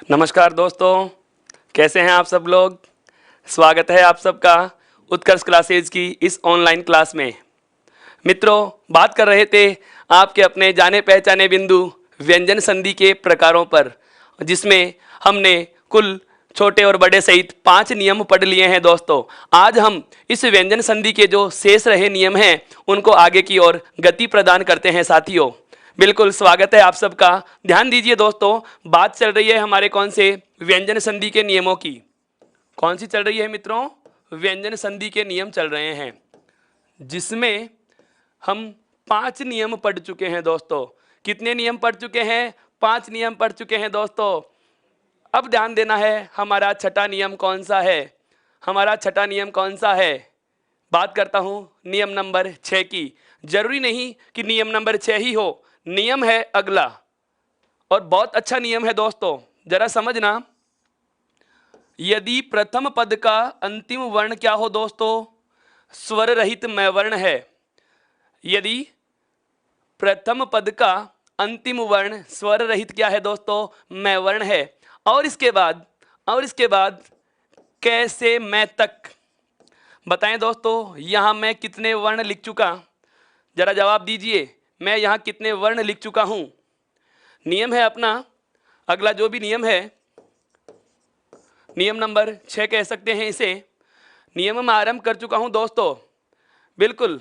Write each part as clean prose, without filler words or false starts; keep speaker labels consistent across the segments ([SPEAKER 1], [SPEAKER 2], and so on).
[SPEAKER 1] नमस्कार दोस्तों, कैसे हैं आप सब लोग। स्वागत है आप सबका उत्कर्ष क्लासेज की इस ऑनलाइन क्लास में। मित्रों, बात कर रहे थे आपके अपने जाने पहचाने बिंदु व्यंजन संधि के प्रकारों पर, जिसमें हमने कुल छोटे और बड़े सहित 5 नियम पढ़ लिए हैं। दोस्तों, आज हम इस व्यंजन संधि के जो शेष रहे नियम हैं उनको आगे की ओर गति प्रदान करते हैं। साथियों, बिल्कुल स्वागत है आप सबका। ध्यान दीजिए दोस्तों, बात चल रही है हमारे कौन से व्यंजन संधि के नियमों की। कौन सी चल रही है मित्रों? व्यंजन संधि के नियम चल रहे हैं, जिसमें हम 5 नियम पढ़ चुके हैं। दोस्तों, कितने नियम पढ़ चुके हैं? 5 नियम पढ़ चुके हैं दोस्तों। अब ध्यान देना है, हमारा छठा नियम कौन सा है? हमारा छठा नियम कौन सा है? बात करता हूं नियम नंबर 6 की। जरूरी नहीं कि नियम नंबर 6 ही हो, नियम है अगला, और बहुत अच्छा नियम है दोस्तों। जरा समझना, यदि प्रथम पद का अंतिम वर्ण क्या हो दोस्तों? स्वर रहित मैं वर्ण है। यदि प्रथम पद का अंतिम वर्ण स्वर रहित क्या है दोस्तों? मैं वर्ण है। और इसके बाद कैसे मैं तक। बताएं दोस्तों, यहां मैं कितने वर्ण लिख चुका? जरा जवाब दीजिए, मैं यहां कितने वर्ण लिख चुका हूं? नियम है अपना अगला जो भी नियम है, नियम नंबर 6 कह सकते हैं इसे। नियम में आरंभ कर चुका हूं दोस्तों। बिल्कुल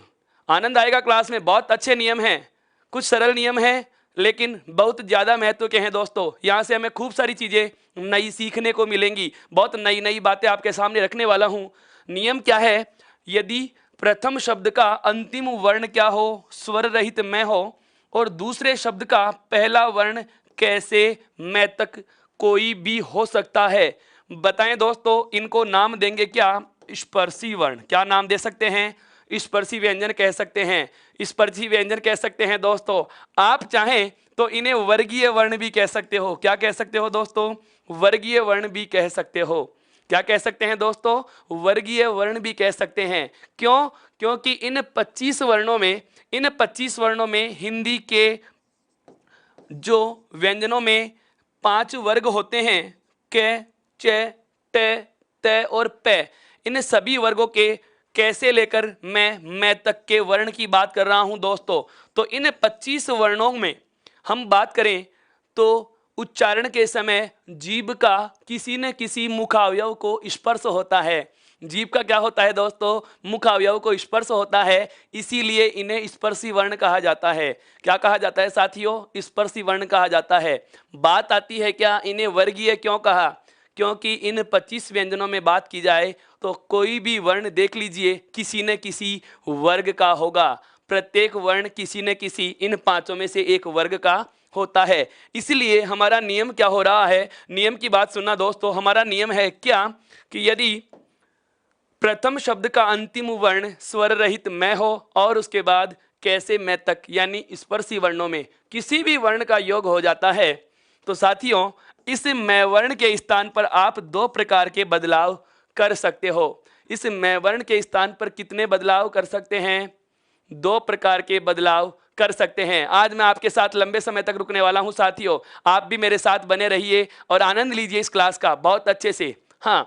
[SPEAKER 1] आनंद आएगा क्लास में। बहुत अच्छे नियम हैं, कुछ सरल नियम हैं लेकिन बहुत ज़्यादा महत्व के हैं दोस्तों। यहाँ से हमें खूब सारी चीज़ें नई सीखने को मिलेंगी। बहुत नई नई बातें आपके सामने रखने वाला हूँ। नियम क्या है? यदि प्रथम शब्द का अंतिम वर्ण क्या हो? स्वर रहित मैं हो, और दूसरे शब्द का पहला वर्ण कैसे मैं तक कोई भी हो सकता है। बताएं दोस्तों, इनको नाम देंगे क्या? स्पर्शी वर्ण। क्या नाम दे सकते हैं? स्पर्शी व्यंजन कह सकते हैं, स्पर्शी व्यंजन कह सकते हैं दोस्तों। आप चाहें तो इन्हें वर्गीय वर्ण भी कह सकते हो। क्या कह सकते हो दोस्तों? वर्गीय वर्ण भी कह सकते हो। क्या कह सकते हैं दोस्तों? वर्गीय वर्ण भी कह सकते हैं। क्यों? क्योंकि इन 25 वर्णों में हिंदी के जो व्यंजनों में 5 वर्ग होते हैं, क, च, ट, त और प, इन सभी वर्गों के कैसे लेकर मैं तक के वर्ण की बात कर रहा हूं दोस्तों। तो इन 25 वर्णों में हम बात करें तो उच्चारण के समय जीभ का किसी न किसी मुखावयव को स्पर्श होता है। जीभ का क्या होता है दोस्तों? मुखावयव को स्पर्श होता है, इसीलिए इन्हें स्पर्शी वर्ण कहा जाता है। क्या कहा जाता है साथियों? स्पर्शी वर्ण कहा जाता है। बात आती है क्या इन्हें वर्गीय क्यों कहा? क्योंकि इन 25 व्यंजनों में बात की जाए तो कोई भी वर्ण देख लीजिए किसी न किसी वर्ग का होगा। प्रत्येक वर्ण किसी न किसी इन 5 में से एक वर्ग का होता है। इसलिए हमारा नियम क्या हो रहा है? नियम की बात सुनना दोस्तों। हमारा नियम है क्या कि यदि प्रथम शब्द का अंतिम वर्ण स्वर रहित मैं हो और उसके बाद कैसे मैं तक यानी स्पर्शी वर्णों में किसी भी वर्ण का योग हो जाता है, तो साथियों इस मैं वर्ण के स्थान पर आप 2 प्रकार के बदलाव कर सकते हो। इस मैं वर्ण के स्थान पर कितने बदलाव कर सकते हैं? 2 प्रकार के बदलाव कर सकते हैं। आज मैं आपके साथ लंबे समय तक रुकने वाला हूं साथियों। आप भी मेरे साथ बने रहिए और आनंद लीजिए इस क्लास का बहुत अच्छे से। हाँ,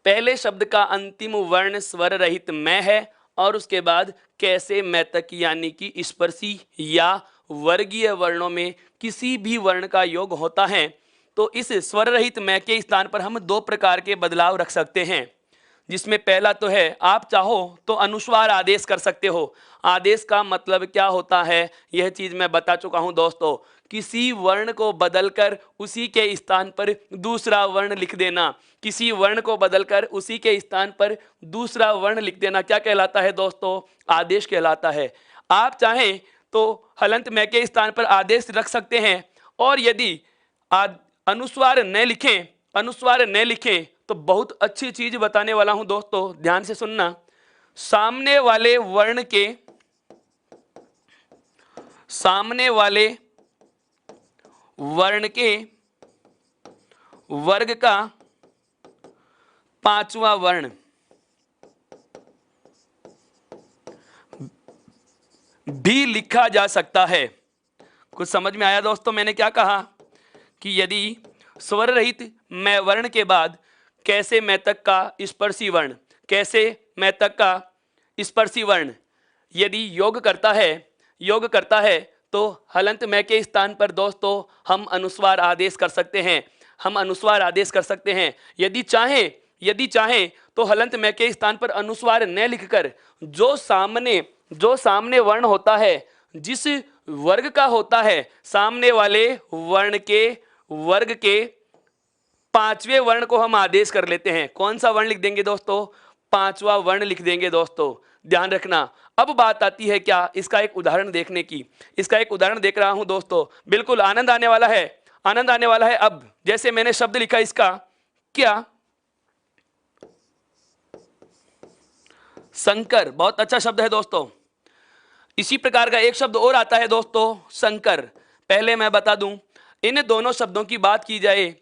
[SPEAKER 1] पहले शब्द का अंतिम वर्ण स्वर रहित मैं है और उसके बाद कैसे मैं तक यानी कि स्पर्शी या वर्गीय वर्णों में किसी भी वर्ण का योग होता है, तो इस स्वर रहित मैं के स्थान पर हम 2 प्रकार के बदलाव रख सकते हैं। जिसमें पहला तो है, आप चाहो तो अनुस्वार आदेश कर सकते हो। आदेश का मतलब क्या होता है यह चीज मैं बता चुका हूं दोस्तों। किसी वर्ण को बदलकर उसी के स्थान पर दूसरा वर्ण लिख देना। किसी वर्ण को बदलकर उसी के स्थान पर दूसरा वर्ण लिख देना क्या कहलाता है दोस्तों? आदेश कहलाता है। आप चाहें तो हलंत मैं के स्थान पर आदेश रख सकते हैं, और यदि अनुस्वार न लिखें तो बहुत अच्छी चीज बताने वाला हूं दोस्तों, ध्यान से सुनना। सामने वाले वर्ण के वर्ग का 5वां वर्ण भी लिखा जा सकता है। कुछ समझ में आया दोस्तों मैंने क्या कहा? कि यदि स्वर रहित मैं वर्ण के बाद कैसे मैं तक का स्पर्शी वर्ण, कैसे मैं तक का स्पर्शी वर्ण यदि योग करता है तो हलंत मैं के स्थान पर दोस्तों हम अनुस्वार आदेश कर सकते हैं, हम अनुस्वार आदेश कर सकते हैं। यदि चाहें तो हलंत मैं के स्थान पर अनुस्वार न लिखकर जो सामने वर्ण होता है, जिस वर्ग का होता है, सामने वाले वर्ण के वर्ग के पांचवें वर्ण को हम आदेश कर लेते हैं। कौन सा वर्ण लिख देंगे दोस्तों? पांचवा वर्ण लिख देंगे दोस्तों, ध्यान रखना। अब बात आती है क्या, इसका एक उदाहरण देखने की। इसका एक उदाहरण देख रहा हूं दोस्तों, बिल्कुल आनंद आने वाला है, आनंद आने वाला है। अब जैसे मैंने शब्द लिखा इसका क्या, शंकर, बहुत अच्छा शब्द है दोस्तों। इसी प्रकार का एक शब्द और आता है दोस्तों, शंकर। पहले मैं बता दूं, इन दोनों शब्दों की बात की जाए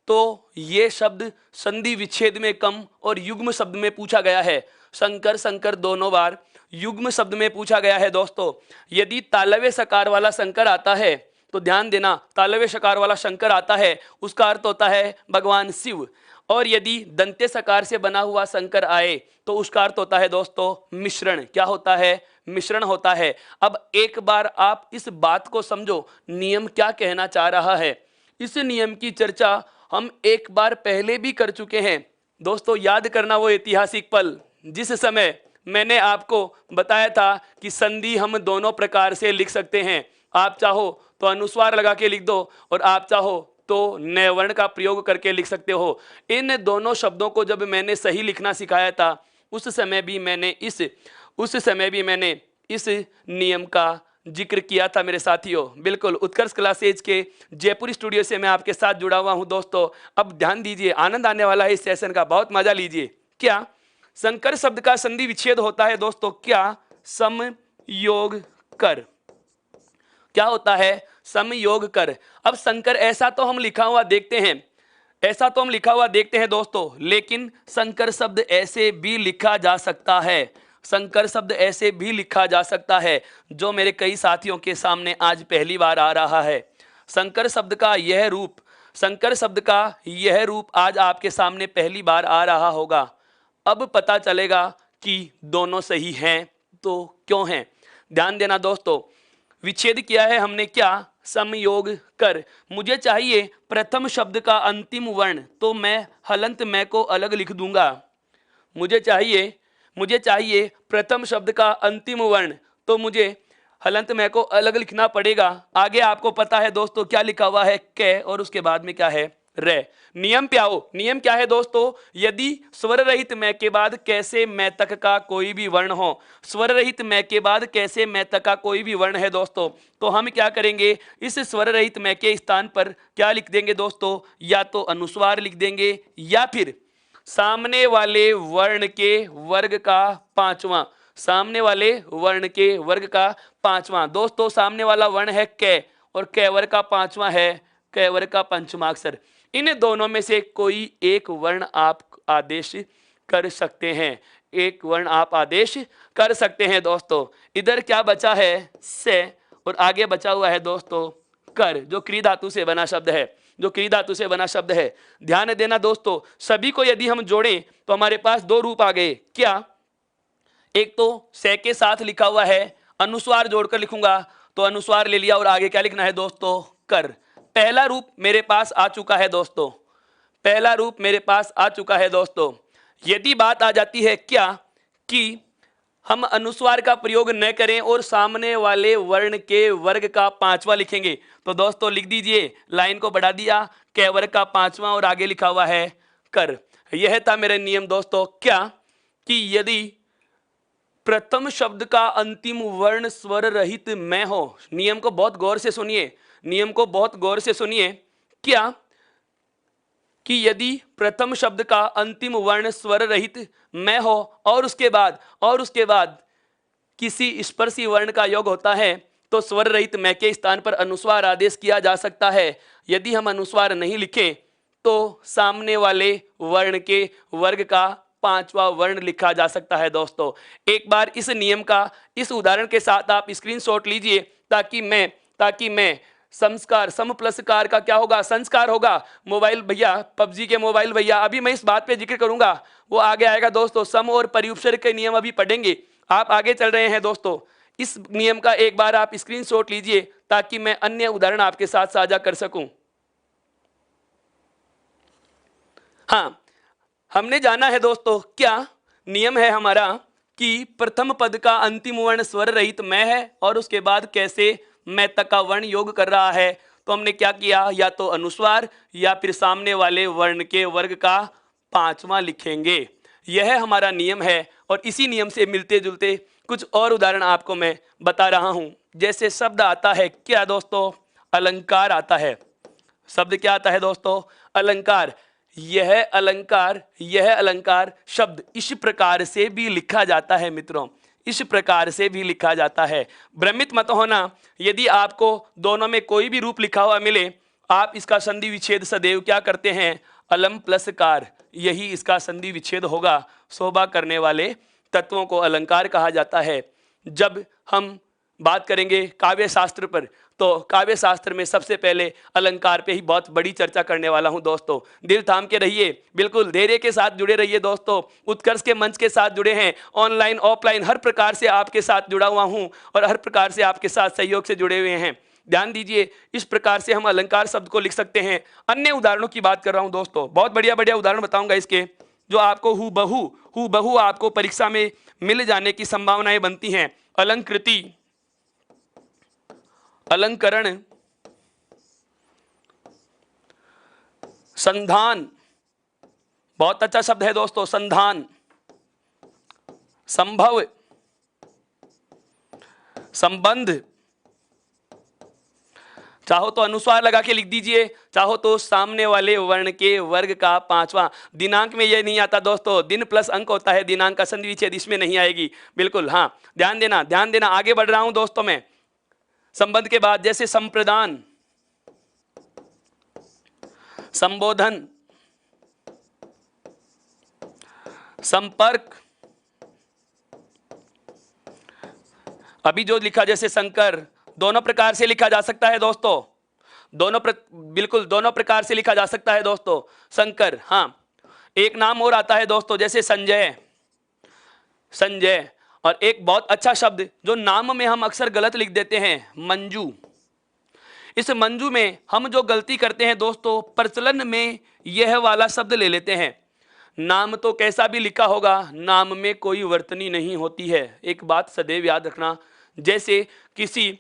[SPEAKER 1] तो ये शब्द संधि विच्छेद में कम और युग्म शब्द में पूछा गया है। शंकर शंकर दोनों बार युग्म शब्द में पूछा गया है दोस्तों। यदि तालव्य सकार वाला शंकर आता है तो ध्यान देना, तालव्य सकार वाला शंकर आता है उसका अर्थ होता है भगवान शिव। और यदि दंत्य सकार से बना हुआ शंकर आए तो उसका अर्थ होता है दोस्तों मिश्रण। क्या होता है? मिश्रण होता है। अब एक बार आप इस बात को समझो, नियम क्या कहना चाह रहा है। इस नियम की चर्चा हम एक बार पहले भी कर चुके हैं दोस्तों। याद करना वो ऐतिहासिक पल जिस समय मैंने आपको बताया था कि संधि हम दोनों प्रकार से लिख सकते हैं। आप चाहो तो अनुस्वार लगा के लिख दो और आप चाहो तो नए वर्ण का प्रयोग करके लिख सकते हो। इन दोनों शब्दों को जब मैंने सही लिखना सिखाया था उस समय भी मैंने इस नियम का जिक्र किया था मेरे साथियों। बिल्कुल उत्कर्ष क्लासेज के जयपुर स्टूडियो से मैं आपके साथ जुड़ा हुआ हूं दोस्तों। अब ध्यान दीजिए, आनंद आने वाला है इस सेशन का, बहुत मजा लीजिए। क्या शंकर शब्द का संधि विच्छेद होता है दोस्तों? क्या समयोग कर। क्या होता है? समयोग कर। अब शंकर ऐसा तो हम लिखा हुआ देखते हैं दोस्तों, लेकिन शंकर शब्द ऐसे भी लिखा जा सकता है। शंकर शब्द ऐसे भी लिखा जा सकता है जो मेरे कई साथियों के सामने आज पहली बार आ रहा है। शंकर शब्द का यह रूप आज आपके सामने पहली बार आ रहा होगा। अब पता चलेगा कि दोनों सही हैं तो क्यों हैं। ध्यान देना दोस्तों, विच्छेद किया है हमने क्या? समयोग कर। मुझे चाहिए प्रथम शब्द का अंतिम वर्ण, तो मैं हलंत मैं को अलग लिख दूंगा। मुझे चाहिए प्रथम शब्द का अंतिम वर्ण, तो मुझे हलंत मैं को अलग लिखना पड़ेगा। आगे आपको पता है दोस्तों क्या लिखा हुआ है? कै, और उसके बाद में क्या है? रे। नियम पे आओ। नियम क्या है दोस्तों? यदि स्वर रहित मैं के बाद कैसे मैं तक का कोई भी वर्ण हो, स्वर रहित मैं के बाद कैसे मैं तक का कोई भी वर्ण है दोस्तों, तो हम क्या करेंगे? इस स्वर रहित मैं के स्थान पर क्या लिख देंगे दोस्तों? या तो अनुस्वार लिख देंगे या फिर सामने वाले वर्ण के वर्ग का पांचवा, सामने वाले वर्ण के वर्ग का पांचवा। दोस्तों सामने वाला वर्ण है कै और कै वर्ग का पांचवा है कै वर्ग का पंचमाक्षर। इन दोनों में से कोई एक वर्ण आप आदेश कर सकते हैं, एक वर्ण आप आदेश कर सकते हैं दोस्तों। इधर क्या बचा है? से, और आगे बचा हुआ है दोस्तों कर, जो क्री धातु से बना शब्द है, ध्यान देना दोस्तों। सभी को यदि हम जोड़ें तो हमारे पास दो रूप आ गए। क्या? एक तो से के साथ लिखा हुआ है, अनुस्वार जोड़कर लिखूंगा तो अनुस्वार ले लिया और आगे क्या लिखना है दोस्तों? कर। पहला रूप मेरे पास आ चुका है दोस्तों। यदि बात आ जाती है क्या कि हम अनुस्वार का प्रयोग न करें और सामने वाले वर्ण के वर्ग का पांचवा लिखेंगे, तो दोस्तों लिख दीजिए, लाइन को बढ़ा दिया, कै वर्ग का पांचवा और आगे लिखा हुआ है कर। यह था मेरा नियम दोस्तों। क्या कि यदि प्रथम शब्द का अंतिम वर्ण स्वर रहित मैं हो, नियम को बहुत गौर से सुनिए, क्या कि यदि प्रथम शब्द का अंतिम वर्ण स्वर रहित मैं हो और उसके बाद किसी स्पर्शी वर्ण का योग होता है तो स्वर रहित मैं के स्थान पर अनुस्वार आदेश किया जा सकता है। यदि हम अनुस्वार नहीं लिखें तो सामने वाले वर्ण के वर्ग का पांचवा वर्ण लिखा जा सकता है दोस्तों। एक बार इस नियम का इस उदाहरण के साथ आप स्क्रीनशॉट लीजिए ताकि मैं संस्कार, सम प्लस कार का क्या होगा? संस्कार होगा। मोबाइल भैया, पबजी के मोबाइल भैया, अभी मैं इस बात पे जिक्र करूंगा, वो आगे आएगा दोस्तों। सम और परिउपसर्ग के नियम अभी पढ़ेंगे। आप आगे चल रहे हैं दोस्तों, इस नियम का एक बार आप स्क्रीनशॉट लीजिए ताकि मैं अन्य उदाहरण आपके साथ साझा कर सकूं। हाँ, हमने जाना है दोस्तों, क्या नियम है हमारा कि प्रथम पद का अंतिम वर्ण स्वर रहित मैं है और उसके बाद कैसे मैं तक का वर्ण योग कर रहा है। तो हमने क्या किया, या तो अनुस्वार या फिर सामने वाले वर्ण के वर्ग का पांचवां लिखेंगे। यह हमारा नियम है और इसी नियम से मिलते जुलते कुछ और उदाहरण आपको मैं बता रहा हूं। जैसे शब्द आता है क्या दोस्तों? अलंकार आता है। शब्द क्या आता है दोस्तों? अलंकार। यह अलंकार शब्द इस प्रकार से भी लिखा जाता है मित्रों, इस प्रकार से भी लिखा जाता है। भ्रमित मत होना, यदि आपको दोनों में कोई भी रूप लिखा हुआ मिले, आप इसका संधि विच्छेद सदैव क्या करते हैं? अलम प्लस कार, यही इसका संधि विच्छेद होगा। शोभा करने वाले तत्वों को अलंकार कहा जाता है। जब हम बात करेंगे काव्य शास्त्र पर, तो काव्य शास्त्र में सबसे पहले अलंकार पे ही बहुत बड़ी चर्चा करने वाला हूं दोस्तों। दिल थाम के रहिए, बिल्कुल धैर्य के साथ जुड़े रहिए दोस्तों। उत्कर्ष के मंच के साथ जुड़े हैं, ऑनलाइन ऑफलाइन हर प्रकार से आपके साथ जुड़ा हुआ हूं और हर प्रकार से आपके साथ सहयोग से जुड़े हुए हैं। ध्यान दीजिए, इस प्रकार से हम अलंकार शब्द को लिख सकते हैं। अन्य उदाहरणों की बात कर रहा हूं दोस्तों, बहुत बढ़िया बढ़िया उदाहरण बताऊंगा इसके, जो आपको हु बहू आपको परीक्षा में मिल जाने की संभावनाएं बनती हैं। अलंकृति, अलंकरण, संधान, बहुत अच्छा शब्द है दोस्तों, संधान, संभव, संबंध, चाहो तो अनुस्वार लगा के लिख दीजिए, चाहो तो सामने वाले वर्ण के वर्ग का पांचवा। दिनांक में यह नहीं आता दोस्तों, दिन प्लस अंक होता है, दिनांक का संधि विच्छेद इसमें नहीं आएगी। बिल्कुल हाँ, ध्यान देना। आगे बढ़ रहा हूं दोस्तों मैं। संबंध के बाद जैसे संप्रदान, संबोधन, संपर्क, अभी जो लिखा जैसे शंकर, दोनों प्रकार से लिखा जा सकता है दोस्तों, बिल्कुल दोनों प्रकार से लिखा जा सकता है दोस्तों, शंकर। हाँ, एक नाम और आता है दोस्तों, जैसे संजय, और एक बहुत अच्छा शब्द जो नाम में हम अक्सर गलत लिख देते हैं, मंजू। इस मंजू में हम जो गलती करते हैं दोस्तों, प्रचलन में यह वाला शब्द ले लेते हैं। नाम तो कैसा भी लिखा होगा, नाम में कोई वर्तनी नहीं होती है। एक बात सदैव याद रखना, जैसे किसी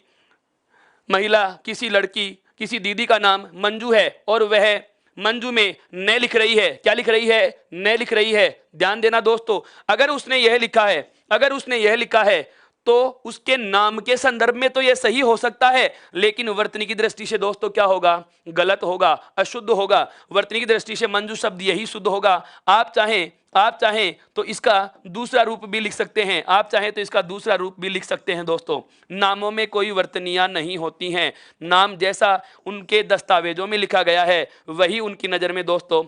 [SPEAKER 1] महिला, किसी लड़की, किसी दीदी का नाम मंजू है और वह मंजू में न लिख रही है, क्या लिख रही है? न लिख रही है। ध्यान देना दोस्तों, अगर उसने यह लिखा है तो उसके नाम के संदर्भ में तो यह सही हो सकता है, लेकिन वर्तनी की दृष्टि से दोस्तों क्या होगा? गलत होगा, अशुद्ध होगा। वर्तनी की दृष्टि से मंजू शब्द यही शुद्ध होगा। आप चाहें तो इसका दूसरा रूप भी लिख सकते हैं, दोस्तों। नामों में कोई वर्तनियां नहीं होती हैं। नाम जैसा उनके दस्तावेजों में लिखा गया है वही उनकी नजर में दोस्तों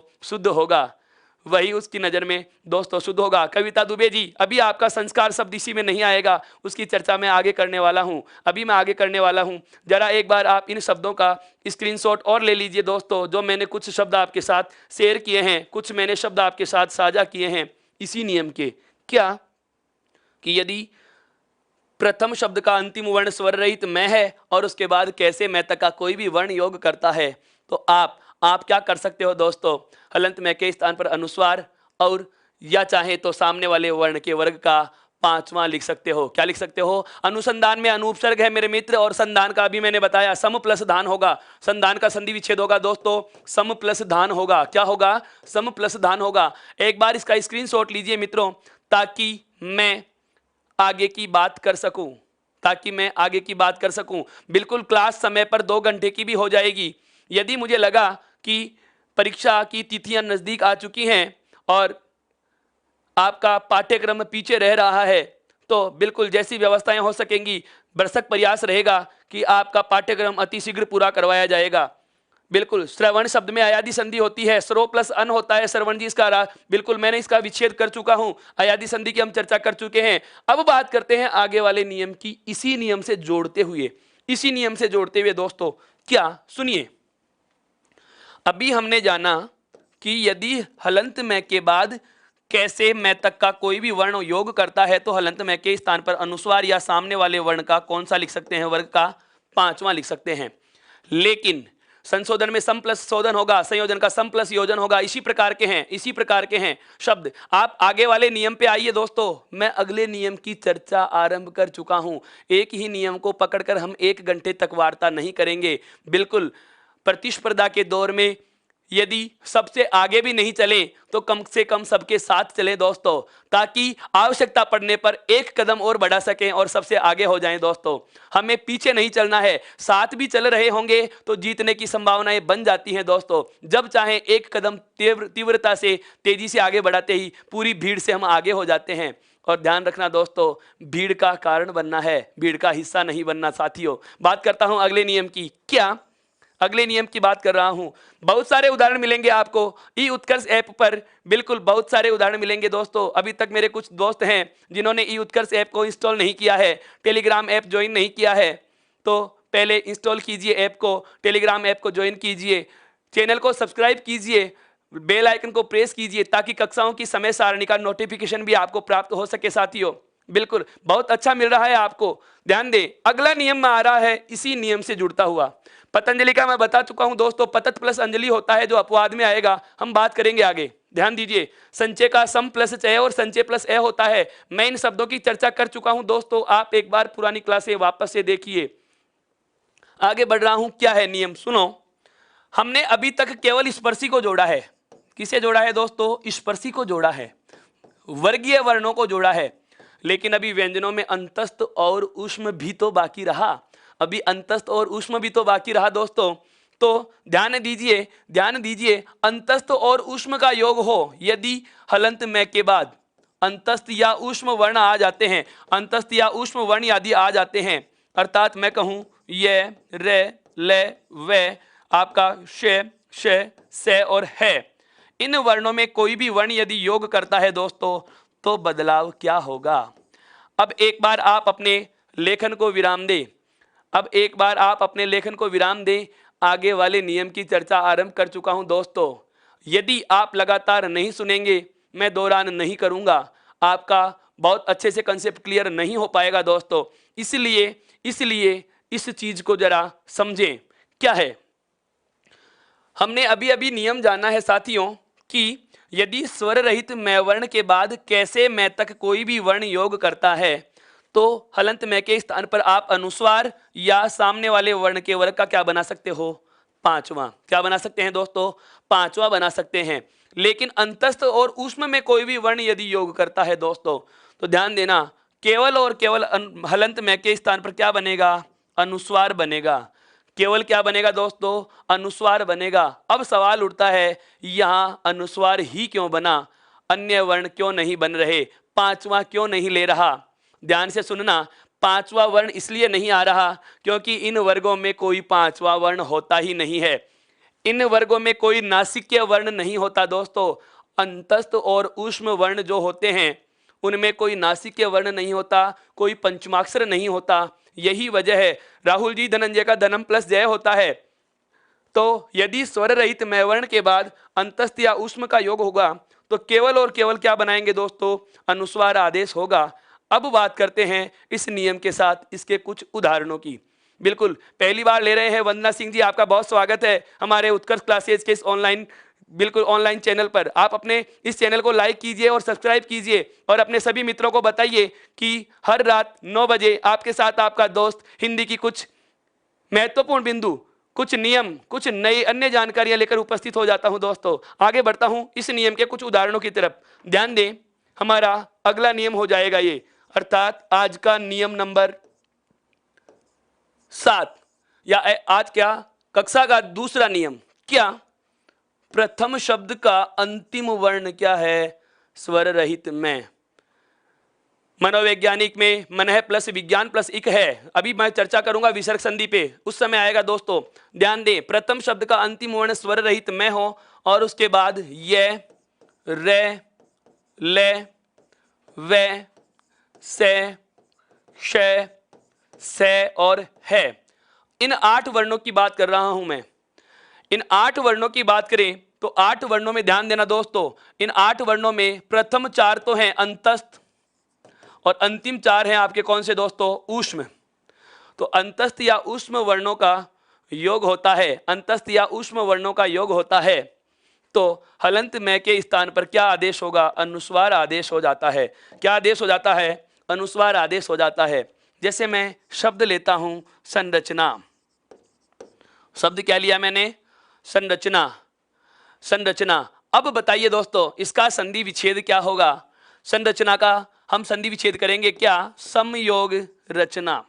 [SPEAKER 1] शुद्ध होगा, कविता दुबे जी, अभी आपका संस्कार शब्द इसी में नहीं आएगा, उसकी चर्चा मैं आगे करने वाला हूं। जरा एक बार आप इन शब्दों का स्क्रीनशॉट और ले लीजिए दोस्तों, जो मैंने कुछ शब्द आपके साथ शेयर किए हैं, कुछ मैंने शब्द आपके साथ साझा किए हैं इसी नियम के। क्या कि यदि प्रथम शब्द का अंतिम वर्ण स्वर रहित मैं है और उसके बाद कैसे मैं तक का कोई भी वर्ण योग करता है, तो आप क्या कर सकते हो दोस्तों? हलंत में के स्थान पर अनुस्वार और या चाहे तो सामने वाले वर्ण के वर्ग का पांचवा लिख सकते हो। क्या लिख सकते हो? अनुसंधान में अनुपसर्ग है मेरे मित्र, और संधान का अभी मैंने बताया सम प्लस धान होगा। संधान का संधि विच्छेद होगा दोस्तों, सम प्लस धान होगा। क्या होगा? सम प्लस धान होगा। एक बार इसका स्क्रीनशॉट लीजिए मित्रों, ताकि मैं आगे की बात कर सकूं। बिल्कुल क्लास समय पर 2 घंटे की भी हो जाएगी। यदि मुझे लगा कि परीक्षा की तिथियां नजदीक आ चुकी हैं और आपका पाठ्यक्रम पीछे रह रहा है, तो बिल्कुल जैसी व्यवस्थाएं हो सकेंगी, भरसक प्रयास रहेगा कि आपका पाठ्यक्रम अतिशीघ्र पूरा करवाया जाएगा। बिल्कुल श्रवण शब्द में अयादि संधि होती है, स्रो प्लस अन होता है श्रवण जी इसका बिल्कुल मैंने इसका विच्छेद कर चुका हूं, अयादि संधि की हम चर्चा कर चुके हैं। अब बात करते हैं आगे वाले नियम की, इसी नियम से जोड़ते हुए दोस्तों, क्या? सुनिए, अभी हमने जाना कि यदि हलंत में के बाद कैसे मैं तक का कोई भी वर्ण योग करता है तो हलंत में के स्थान पर अनुस्वार या सामने वाले वर्ण का कौन सा लिख सकते हैं? वर्ग का पांचवा लिख सकते हैं। लेकिन संशोधन में सम प्लस शोधन होगा, संयोजन का सम प्लस योजन होगा। इसी प्रकार के हैं शब्द। आप आगे वाले नियम पे आइए दोस्तों, मैं अगले नियम की चर्चा आरंभ कर चुका हूं। एक ही नियम को पकड़कर हम 1 घंटे तक वार्ता नहीं करेंगे। बिल्कुल प्रतिस्पर्धा के दौर में यदि सबसे आगे भी नहीं चले तो कम से कम सबके साथ चले दोस्तों, ताकि आवश्यकता पड़ने पर एक कदम और बढ़ा सकें और सबसे आगे हो जाएं दोस्तों। हमें पीछे नहीं चलना है, साथ भी चल रहे होंगे तो जीतने की संभावनाएं बन जाती हैं दोस्तों। जब चाहे एक कदम तीव्रता से तेजी से आगे बढ़ाते ही पूरी भीड़ से हम आगे हो जाते हैं। और ध्यान रखना दोस्तों, भीड़ का कारण बनना है, भीड़ का हिस्सा नहीं बनना साथियों। बात करता हूं अगले नियम की। क्या? अगले नियम की बात कर रहा हूं। बहुत सारे उदाहरण मिलेंगे आपको ई उत्कर्ष ऐप पर, बिल्कुल बहुत सारे उदाहरण मिलेंगे दोस्तों। अभी तक मेरे कुछ दोस्त हैं जिन्होंने ई उत्कर्ष ऐप को इंस्टॉल नहीं किया है, टेलीग्राम ऐप ज्वाइन नहीं किया है, तो पहले इंस्टॉल कीजिए ऐप को, टेलीग्राम ऐप को ज्वाइन कीजिए, चैनल को सब्सक्राइब कीजिए, बेल आइकन को प्रेस कीजिए ताकि कक्षाओं की समय सारणी का नोटिफिकेशन भी आपको प्राप्त हो सके साथियों। बिल्कुल बहुत अच्छा मिल रहा है आपको। ध्यान दें, अगला नियम में आ रहा है इसी नियम से जुड़ता हुआ। पतंजलि का मैं बता चुका हूं दोस्तों, पतत प्लस अंजलि होता है जो अपवाद में आएगा, हम बात करेंगे आगे। ध्यान दीजिए, संचय का सम प्लस चय और संचय प्लस ए होता है। मैं इन शब्दों की चर्चा कर चुका हूं दोस्तों, आप एक बार पुरानी क्लासे वापस से देखिए। आगे बढ़ रहा हूं, क्या है नियम सुनो। हमने अभी तक केवल स्पर्शी को जोड़ा है। किसे जोड़ा है दोस्तों? स्पर्शी को जोड़ा है, वर्गीय वर्णों को जोड़ा है। लेकिन अभी व्यंजनों में अंतस्थ और ऊष्म भी तो बाकी रहा, अभी अंतस्थ और ऊष्म भी तो बाकी रहा दोस्तों। तो ध्यान दीजिए, अंतस्थ और ऊष्म का योग हो यदि हलंत में के बाद अंतस्थ या ऊष्म वर्ण आ जाते हैं, अंतस्थ या ऊष्म वर्ण यदि आ जाते हैं, अर्थात मैं कहूं ये, रे, ले, वे, आपका शे, श, से और है, इन वर्णों में कोई भी वर्ण यदि योग करता है दोस्तों तो बदलाव क्या होगा? अब एक बार आप अपने लेखन को विराम दें, अब एक बार आप अपने लेखन को विराम दें। आगे वाले नियम की चर्चा आरंभ कर चुका हूं दोस्तों। यदि आप लगातार नहीं सुनेंगे, मैं दौरान नहीं करूंगा, आपका बहुत अच्छे से कंसेप्ट क्लियर नहीं हो पाएगा दोस्तों। इसलिए इस चीज को जरा समझें। क्या है? हमने अभी अभी नियम जाना है साथियों कि यदि स्वर रहित मैं वर्ण के बाद कैसे मैं तक कोई भी वर्ण योग करता है तो हलंत में के स्थान पर आप अनुस्वार या सामने वाले वर्ण के वर्ग का क्या बना सकते हो? पांचवा। क्या बना सकते हैं दोस्तों? पांचवा बना सकते हैं। लेकिन अंतस्थ और ऊष्म में कोई भी वर्ण यदि योग करता है दोस्तों तो ध्यान देना, केवल और केवल हलंत में के स्थान पर क्या बनेगा? अनुस्वार बनेगा। केवल क्या बनेगा दोस्तों? अनुस्वार बनेगा। अब सवाल उठता है, यहां अनुस्वार ही क्यों बना, अन्य वर्ण क्यों नहीं बन रहे, पांचवा क्यों नहीं ले रहा? ध्यान से सुनना, पांचवा वर्ण इसलिए नहीं आ रहा क्योंकि इन वर्गों में कोई पांचवा वर्ण होता ही नहीं है। इन वर्गों में कोई नासिक्य वर्ण नहीं होता दोस्तों। अंतस्थ और ऊष्म वर्ण जो होते हैं उनमें कोई नासिक्य वर्ण नहीं होता, कोई पंचमाक्षर नहीं होता। यही वजह है राहुल जी, धनंजय का धनम प्लस जय होता है। तो यदि स्वर रहित मैवर्ण के बाद अंतस्थ या ऊष्म का योग होगा तो केवल और केवल क्या बनाएंगे दोस्तों? अनुस्वार आदेश होगा। अब बात करते हैं इस नियम के साथ इसके कुछ उदाहरणों की। बिल्कुल पहली बार ले रहे हैं वंदना सिंह जी, आपका बहुत स्वागत है हमारे उत्कर्ष क्लासेज के इस ऑनलाइन चैनल पर। आप अपने इस चैनल को लाइक कीजिए और सब्सक्राइब कीजिए और अपने सभी मित्रों को बताइए कि हर रात 9 बजे आपके साथ आपका दोस्त हिंदी की कुछ महत्वपूर्ण बिंदु, कुछ नियम, कुछ नई अन्य जानकारियां लेकर उपस्थित हो जाता हूं दोस्तों। आगे बढ़ता हूं इस नियम के कुछ उदाहरणों की तरफ। ध्यान दें, हमारा अगला नियम हो जाएगा ये, अर्थात आज का नियम नंबर 7 या आज क्या कक्षा का दूसरा नियम। क्या? प्रथम शब्द का अंतिम वर्ण क्या है? स्वर रहित में। मनोवैज्ञानिक में मनः प्लस विज्ञान प्लस इक है। अभी मैं चर्चा करूंगा विसर्ग संधि पे, उस समय आएगा दोस्तों। ध्यान दें, प्रथम शब्द का अंतिम वर्ण स्वर रहित में हो और उसके बाद ये, रे, ले, वे, से, श, से और है। इन 8 वर्णों की बात कर रहा हूं मैं। इन 8 वर्णों की बात करें तो 8 वर्णों में ध्यान देना दोस्तों, इन 8 वर्णों में प्रथम 4 तो हैं अंतस्थ और अंतिम 4 हैं आपके कौन से दोस्तों, ऊष्म। तो अंतस्थ या ऊष्म वर्णों का योग होता है, अंतस्थ या ऊष्म वर्णों का योग होता है। तो हलंत में के स्थान पर क्या आदेश होगा, अनुस्वार आदेश हो जाता है। क्या आदेश हो जाता है, अनुस्वार आदेश हो जाता है। जैसे मैं शब्द लेता हूं संरचना, शब्द क्या लिया मैंने, संरचना, संरचना। अब बताइए दोस्तों इसका संधि विच्छेद क्या होगा, संरचना का हम संधि विच्छेद करेंगे क्या, समयोग रचना,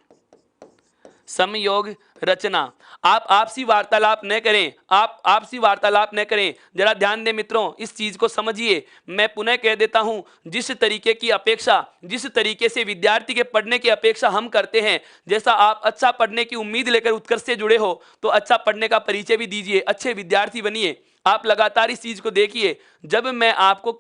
[SPEAKER 1] समयोग रचना। आप आपसी वार्तालाप न करें, आप आपसी वार्तालाप न करें, जरा ध्यान दें मित्रों, इस चीज को समझिए। मैं पुनः कह देता हूं, जिस तरीके की अपेक्षा, जिस तरीके से विद्यार्थी के पढ़ने की अपेक्षा हम करते हैं, जैसा आप अच्छा पढ़ने की उम्मीद लेकर उत्कर्ष से जुड़े हो, तो अच्छा पढ़ने का परिचय भी दीजिए, अच्छे विद्यार्थी बनिए। आप लगातार इस चीज को देखिए। जब मैं आपको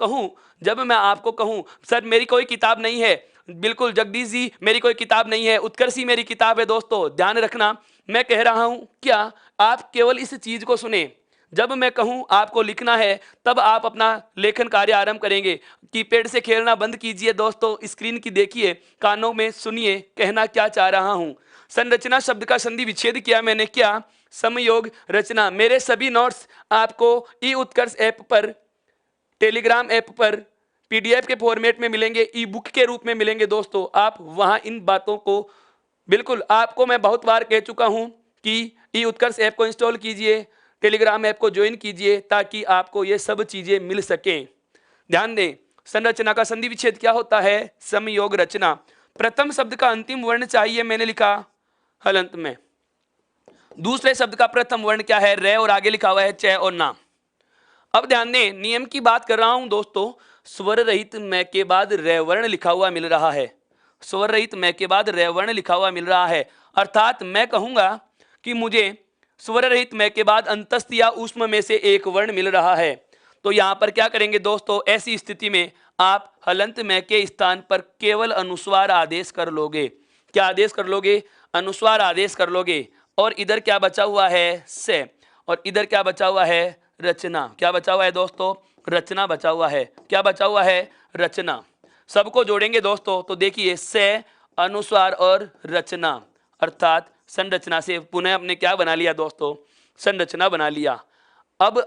[SPEAKER 1] कहूं सर मेरी कोई किताब नहीं है, बिल्कुल जगदीश जी मेरी कोई किताब नहीं है, उत्कर्ष ही मेरी किताब है, दोस्तों ध्यान रखना मैं कह रहा हूं क्या, आप केवल इस चीज को सुने। जब मैं कहूं आपको लिखना है तब आप अपना लेखन कार्य आरंभ करेंगे। कीपैड से खेलना बंद कीजिए दोस्तों, स्क्रीन की देखिए, कानों में सुनिए कहना क्या चाह रहा हूं। संरचना शब्द का संधि विच्छेद किया मैंने क्या, समयोग रचना। मेरे सभी नोट्स आपको ई उत्कर्ष ऐप पर, टेलीग्राम ऐप पर पीडीएफ के फॉर्मेट में मिलेंगे, ई बुक के रूप में मिलेंगे दोस्तों। आप वहां इन बातों को, बिल्कुल आपको मैं बहुत बार कह चुका हूं कि ई उत्कर्ष ऐप को इंस्टॉल कीजिए, टेलीग्राम ऐप को ज्वाइन कीजिए, ताकि आपको ये सब चीजें मिल सके। ध्यान दें, संरचना का संधि विच्छेद क्या होता है, समयोग रचना। प्रथम शब्द का अंतिम वर्ण चाहिए, मैंने लिखा हलंत में। दूसरे शब्द का प्रथम वर्ण क्या है, रे, और आगे लिखा हुआ है च और ना। अब ध्यान दें, नियम की बात कर रहा हूं दोस्तों, स्वर रहित मैं के बाद रे वर्ण लिखा हुआ मिल रहा है, स्वर रहित मैं के बाद रे वर्ण लिखा हुआ मिल रहा है। अर्थात मैं कहूंगा कि मुझे स्वर रहित मैं के बाद अंतस्थ या ऊष्म में से एक वर्ण मिल रहा है। तो यहां पर क्या करेंगे दोस्तों, ऐसी स्थिति में आप हलंत में के स्थान पर केवल अनुस्वार आदेश कर लोगे। क्या आदेश कर लोगे, अनुस्वार आदेश कर लोगे। और इधर क्या बचा हुआ है, से, और इधर क्या बचा हुआ है, रचना। क्या बचा हुआ है दोस्तों, रचना बचा हुआ है। क्या बचा हुआ है, रचना। सबको जोड़ेंगे दोस्तों तो देखिए, से, अनुस्वार और रचना, अर्थात संरचना से पुनः हमने क्या बना लिया दोस्तों, संरचना बना लिया। अब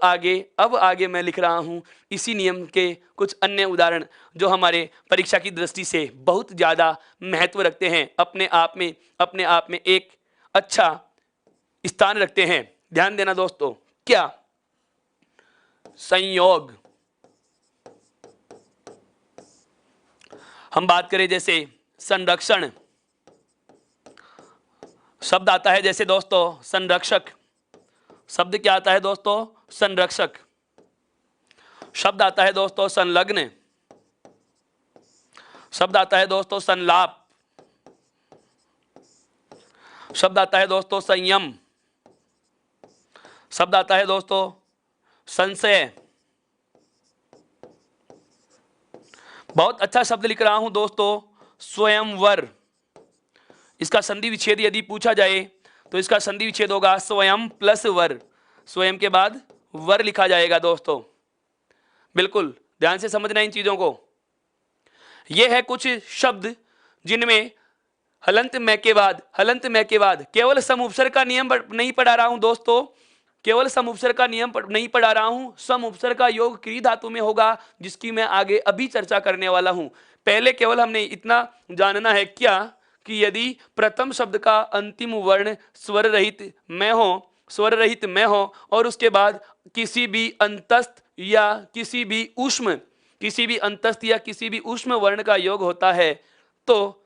[SPEAKER 1] आगे मैं लिख रहा हूं इसी नियम के कुछ अन्य उदाहरण जो हमारे परीक्षा की दृष्टि से बहुत ज्यादा महत्व रखते हैं, अपने आप में एक अच्छा स्थान रखते हैं। ध्यान देना दोस्तों, क्या, संयोग। हम बात करें जैसे संरक्षण, शब्द आता है जैसे दोस्तों संरक्षक, शब्द क्या आता है दोस्तों, संरक्षक। शब्द आता है दोस्तों संलग्न, शब्द आता है दोस्तों संलाप, शब्द आता है दोस्तों संयम, शब्द आता है दोस्तों संशय। बहुत अच्छा शब्द लिख रहा हूं दोस्तों, स्वयंवर। इसका संधि विच्छेद यदि पूछा जाए तो इसका संधि विच्छेद होगा स्वयं प्लस वर, स्वयं के बाद वर लिखा जाएगा दोस्तों। बिल्कुल ध्यान से समझना इन चीजों को। यह है कुछ शब्द जिनमें हलंत में के बाद केवल सम उपसर्ग का नियम नहीं पढ़ा रहा हूं दोस्तों, केवल सम उपसर्ग का नियम नहीं पढ़ा रहा हूं, सम उपसर्ग का योग क्री धातु में होगा, जिसकी मैं आगे अभी चर्चा करने वाला हूं। पहले केवल हमने इतना जानना है क्या, कि यदि प्रथम शब्द का अंतिम वर्ण स्वर रहित में हो और उसके बाद किसी भी अंतस्थ या किसी भी ऊष्म वर्ण का योग होता है, तो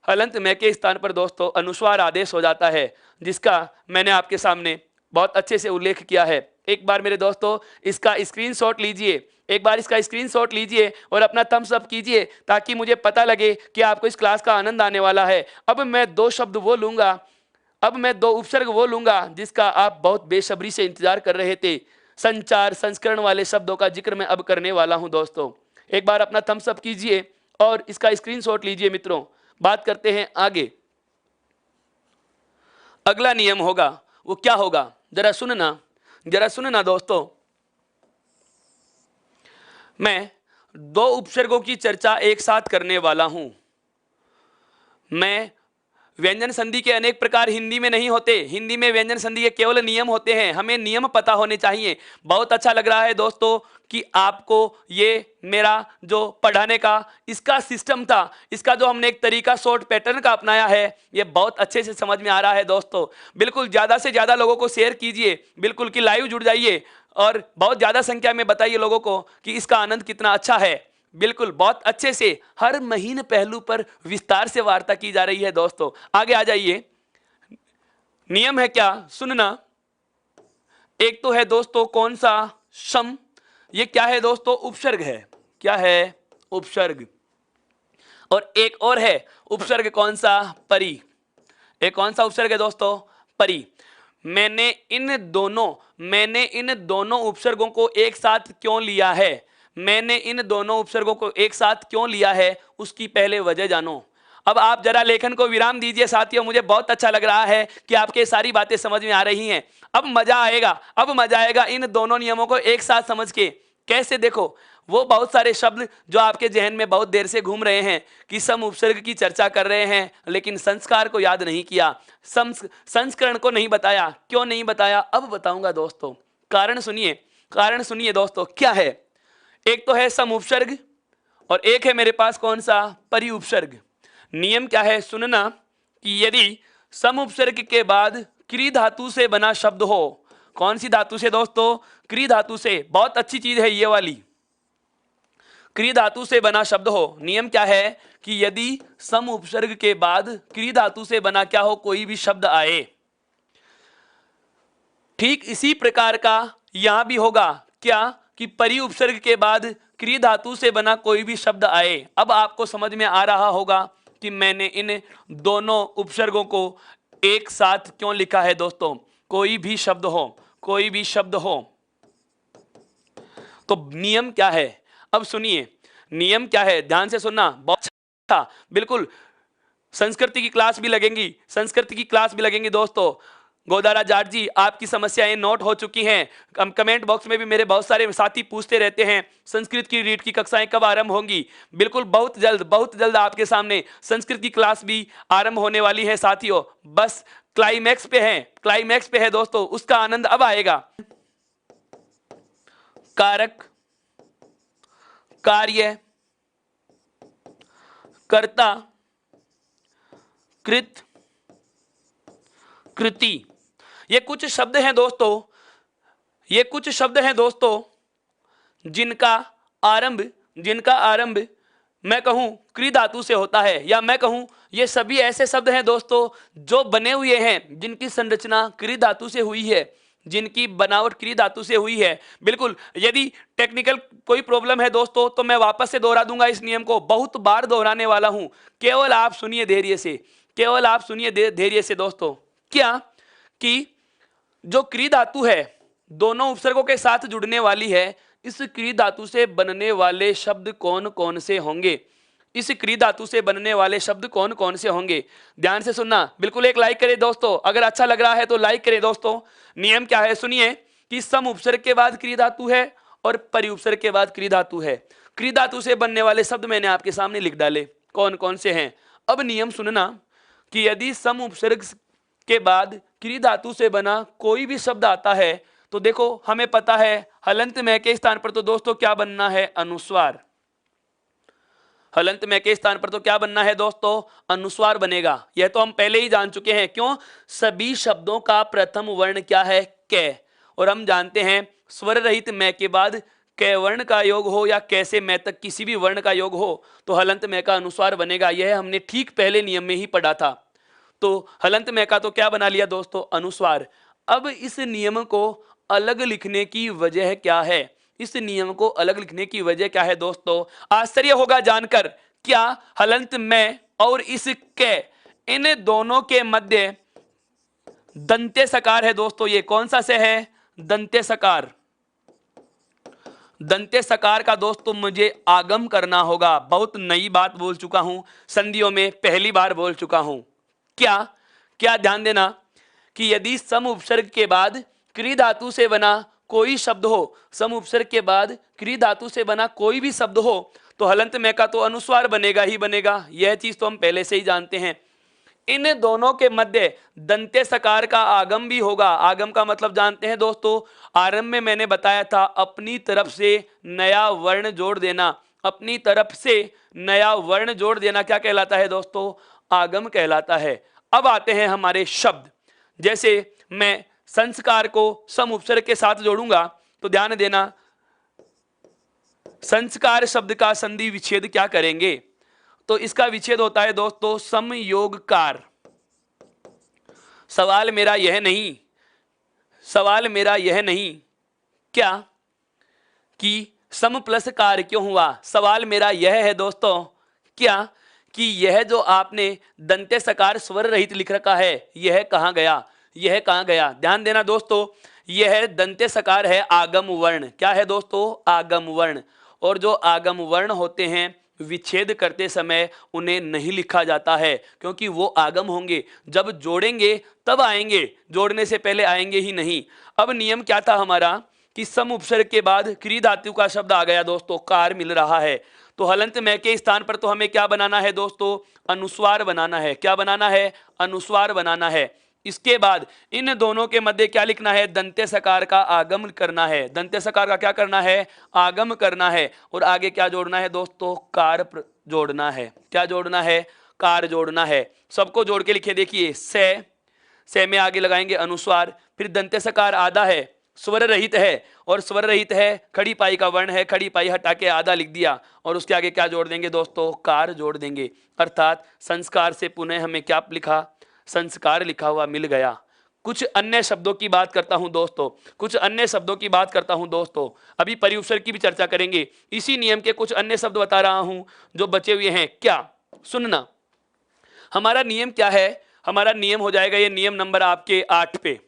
[SPEAKER 1] हलंत में के स्थान पर दोस्तों अनुस्वार आदेश हो जाता है, जिसका मैंने आपके सामने बहुत अच्छे से उल्लेख किया है। एक बार मेरे दोस्तों इसका स्क्रीनशॉट लीजिए, और अपना थम्स अप कीजिए, ताकि मुझे पता लगे कि आपको इस क्लास का आनंद आने वाला है। अब मैं दो उपसर्ग वो लूंगा जिसका आप बहुत बेसब्री से इंतजार कर रहे थे। संचार संस्करण वाले शब्दों का जिक्र मैं अब करने वाला हूं दोस्तों। एक बार अपना थम्स अप कीजिए और इसका स्क्रीनशॉट लीजिए मित्रों। बात करते हैं आगे। अगला नियम होगा वो क्या होगा, जरा सुनना दोस्तों। मैं दो उपसर्गों की चर्चा एक साथ करने वाला हूं। मैं व्यंजन संधि के अनेक प्रकार हिंदी में नहीं होते, हिंदी में व्यंजन संधि के केवल नियम होते हैं, हमें नियम पता होने चाहिए। बहुत अच्छा लग रहा है दोस्तों कि आपको ये मेरा जो पढ़ाने का इसका सिस्टम था, इसका जो हमने एक तरीका शॉर्ट पैटर्न का अपनाया है, ये बहुत अच्छे से समझ में आ रहा है दोस्तों। बिल्कुल ज़्यादा से ज़्यादा लोगों को शेयर कीजिए, बिल्कुल कि लाइव जुड़ जाइए और बहुत ज़्यादा संख्या में बताइए लोगों को कि इसका आनंद कितना अच्छा है। बिल्कुल बहुत अच्छे से हर महीन पहलू पर विस्तार से वार्ता की जा रही है दोस्तों। आगे आ जाइए। नियम है क्या, सुनना। एक तो है दोस्तों कौन सा, सम। ये क्या है दोस्तों, उपसर्ग है। क्या है, उपसर्ग। और एक और है उपसर्ग कौन सा, परी। एक कौन सा उपसर्ग है दोस्तों, परी। मैंने इन दोनों उपसर्गों को एक साथ क्यों लिया है, मैंने इन दोनों उपसर्गों को एक साथ क्यों लिया है, उसकी पहले वजह जानो। अब आप जरा लेखन को विराम दीजिए साथियों, मुझे बहुत अच्छा लग रहा है कि आपके सारी बातें समझ में आ रही हैं। अब मजा आएगा इन दोनों नियमों को एक साथ समझ के। कैसे, देखो वो बहुत सारे शब्द जो आपके जहन में बहुत देर से घूम रहे हैं कि सम उपसर्ग की चर्चा कर रहे हैं, लेकिन संस्कार को याद नहीं किया, संस्करण को नहीं बताया। क्यों नहीं बताया, अब बताऊंगा दोस्तों। कारण सुनिए दोस्तों, क्या है। एक तो है सम उपसर्ग और एक है मेरे पास कौन सा, परि उपसर्ग। नियम क्या है, सुनना कि यदि सम उपसर्ग के बाद क्री धातु से बना शब्द हो, कौन सी धातु से दोस्तों, क्री धातु से। बहुत अच्छी चीज है ये वाली, क्री धातु से बना शब्द हो। नियम क्या है कि यदि सम उपसर्ग के बाद क्री धातु से बना क्या हो, कोई भी शब्द आए, ठीक इसी प्रकार का यहां भी होगा क्या, कि परि उपसर्ग के बाद क्री धातु से बना कोई भी शब्द आए। अब आपको समझ में आ रहा होगा कि मैंने इन दोनों उपसर्गों को एक साथ क्यों लिखा है दोस्तों। कोई भी शब्द हो तो नियम क्या है, अब सुनिए नियम क्या है, ध्यान से सुनना। बहुत अच्छा, बिल्कुल संस्कृति की क्लास भी लगेंगी दोस्तों। गोदारा जाट जी, आपकी समस्याएं नोट हो चुकी हैं। कमेंट बॉक्स में भी मेरे बहुत सारे साथी पूछते रहते हैं संस्कृत की रीड की कक्षाएं कब आरंभ होंगी। बिल्कुल बहुत जल्द आपके सामने संस्कृत की क्लास भी आरंभ होने वाली है साथियों। बस क्लाइमैक्स पे है दोस्तों, उसका आनंद अब आएगा। कारक, कार्य, कर्ता, कृत, कृति, ये कुछ शब्द हैं दोस्तों, जिनका आरंभ मैं कहूं क्री धातु से होता है, या मैं कहूं ये सभी ऐसे शब्द हैं दोस्तों जो बने हुए हैं, जिनकी संरचना क्री धातु से हुई है, जिनकी बनावट क्री धातु से हुई है। बिल्कुल, यदि टेक्निकल कोई प्रॉब्लम है दोस्तों तो मैं वापस से दोहरा दूंगा इस नियम को, बहुत बार दोहराने वाला हूं। केवल आप सुनिए धैर्य से दोस्तों। क्या कि जो क्री धातु है दोनों उपसर्गों के साथ जुड़ने वाली है, इस क्री धातु से बनने वाले शब्द कौन कौन से होंगे, ध्यान से सुनना। बिल्कुल एक लाइक करें दोस्तों, अगर अच्छा लग रहा है तो लाइक करें दोस्तों। नियम क्या है सुनिए कि सम उपसर्ग के बाद क्री धातु है और परि उपसर्ग के बाद क्री धातु है। क्री धातु से बनने वाले शब्द मैंने आपके सामने लिख डाले, कौन कौन से हैं। अब नियम सुनना कि यदि सम उपसर्ग के बाद क्री धातु से बना कोई भी शब्द आता है तो देखो हमें पता है हलंत में के स्थान पर तो दोस्तों क्या बनना है, अनुस्वार। हलंत में के स्थान पर तो क्या बनना है दोस्तों, अनुस्वार बनेगा। यह तो हम पहले ही जान चुके हैं। क्यों, सभी शब्दों का प्रथम वर्ण क्या है, कै, और हम जानते हैं स्वर रहित मैं के बाद कै वर्ण का योग हो या कैसे मैं तक किसी भी वर्ण का योग हो तो हलंत में का अनुस्वार बनेगा। यह हमने ठीक पहले नियम में ही पढ़ा था। तो हलंत में का तो क्या बना लिया दोस्तों, अनुस्वार। अब इस नियम को अलग लिखने की वजह क्या है, दोस्तों आश्चर्य होगा जानकर। क्या हलंत में और इस कै, इन दोनों के मध्य दंत्य सकार है दोस्तों। ये कौन सा से है, दंत्य सकार। दंत्य सकार का दोस्तों मुझे आगम करना होगा। बहुत नई बात बोल चुका हूं, संधियों में पहली बार बोल चुका हूं। क्या ध्यान देना, कि यदि सम उपसर्ग के बाद क्री धातु से बना कोई शब्द हो, सम उपसर्ग के बाद क्री धातु से बना कोई भी शब्द हो तो हलंत में का तो अनुस्वार बनेगा ही बनेगा। यह चीज तो हम पहले से ही जानते हैं। इन दोनों के मध्य दंते सकार का आगम भी होगा। आगम का मतलब जानते हैं दोस्तों, आरंभ में मैंने बताया था अपनी तरफ से नया वर्ण जोड़ देना। अपनी तरफ से नया वर्ण जोड़ देना क्या कहलाता है दोस्तों? आगम कहलाता है। अब आते हैं हमारे शब्द। जैसे मैं संस्कार को सम उपसर्ग के साथ जोड़ूंगा तो ध्यान देना, संस्कार शब्द का संधि विच्छेद क्या करेंगे? तो इसका विच्छेद होता है दोस्तों समयोगकार। सवाल मेरा यह नहीं, सवाल मेरा यह नहीं क्या कि सम प्लस कार क्यों हुआ? सवाल मेरा यह है दोस्तों क्या कि यह जो आपने दंते सकार स्वर रहित लिख रखा है यह कहां गया? यह कहां गया? ध्यान देना दोस्तों, यह दंते सकार है आगम वर्ण। क्या है दोस्तों? आगम वर्ण। और जो आगम वर्ण होते हैं विच्छेद करते समय उन्हें नहीं लिखा जाता है, क्योंकि वो आगम होंगे, जब जोड़ेंगे तब आएंगे, जोड़ने से पहले आएंगे ही नहीं। अब नियम क्या था हमारा कि सम उपसर्ग के बाद क्री धातु का शब्द आ गया दोस्तों, कार मिल रहा है, तो हलंत में के स्थान पर तो हमें क्या बनाना है दोस्तों? अनुस्वार बनाना है। क्या बनाना है? अनुस्वार बनाना है। इसके बाद इन दोनों के मध्य क्या लिखना है? दंते सकार का आगम करना है। दंते सकार का क्या करना है? आगम करना है। और आगे क्या जोड़ना है दोस्तों? कार जोड़ना है। क्या जोड़ना है? कार जोड़ना है। सबको जोड़ के लिखे देखिए, से में आगे लगाएंगे अनुस्वार, फिर दंते सकार आधा है, स्वर रहित है, और स्वर रहित है खड़ी पाई का वर्ण है, खड़ी पाई हटा के आधा लिख दिया, और उसके आगे क्या जोड़ देंगे दोस्तों? कार जोड़ देंगे। अर्थात संस्कार से पुनः हमें क्या लिखा? संस्कार लिखा हुआ मिल गया। कुछ अन्य शब्दों की बात करता हूं दोस्तों, कुछ अन्य शब्दों की बात करता हूं दोस्तों। अभी परिउपसर्ग की भी चर्चा करेंगे। इसी नियम के कुछ अन्य शब्द बता रहा हूं जो बचे हुए हैं। क्या? सुनना, हमारा नियम क्या है? हमारा नियम हो जाएगा ये नियम नंबर आपके 8 पे।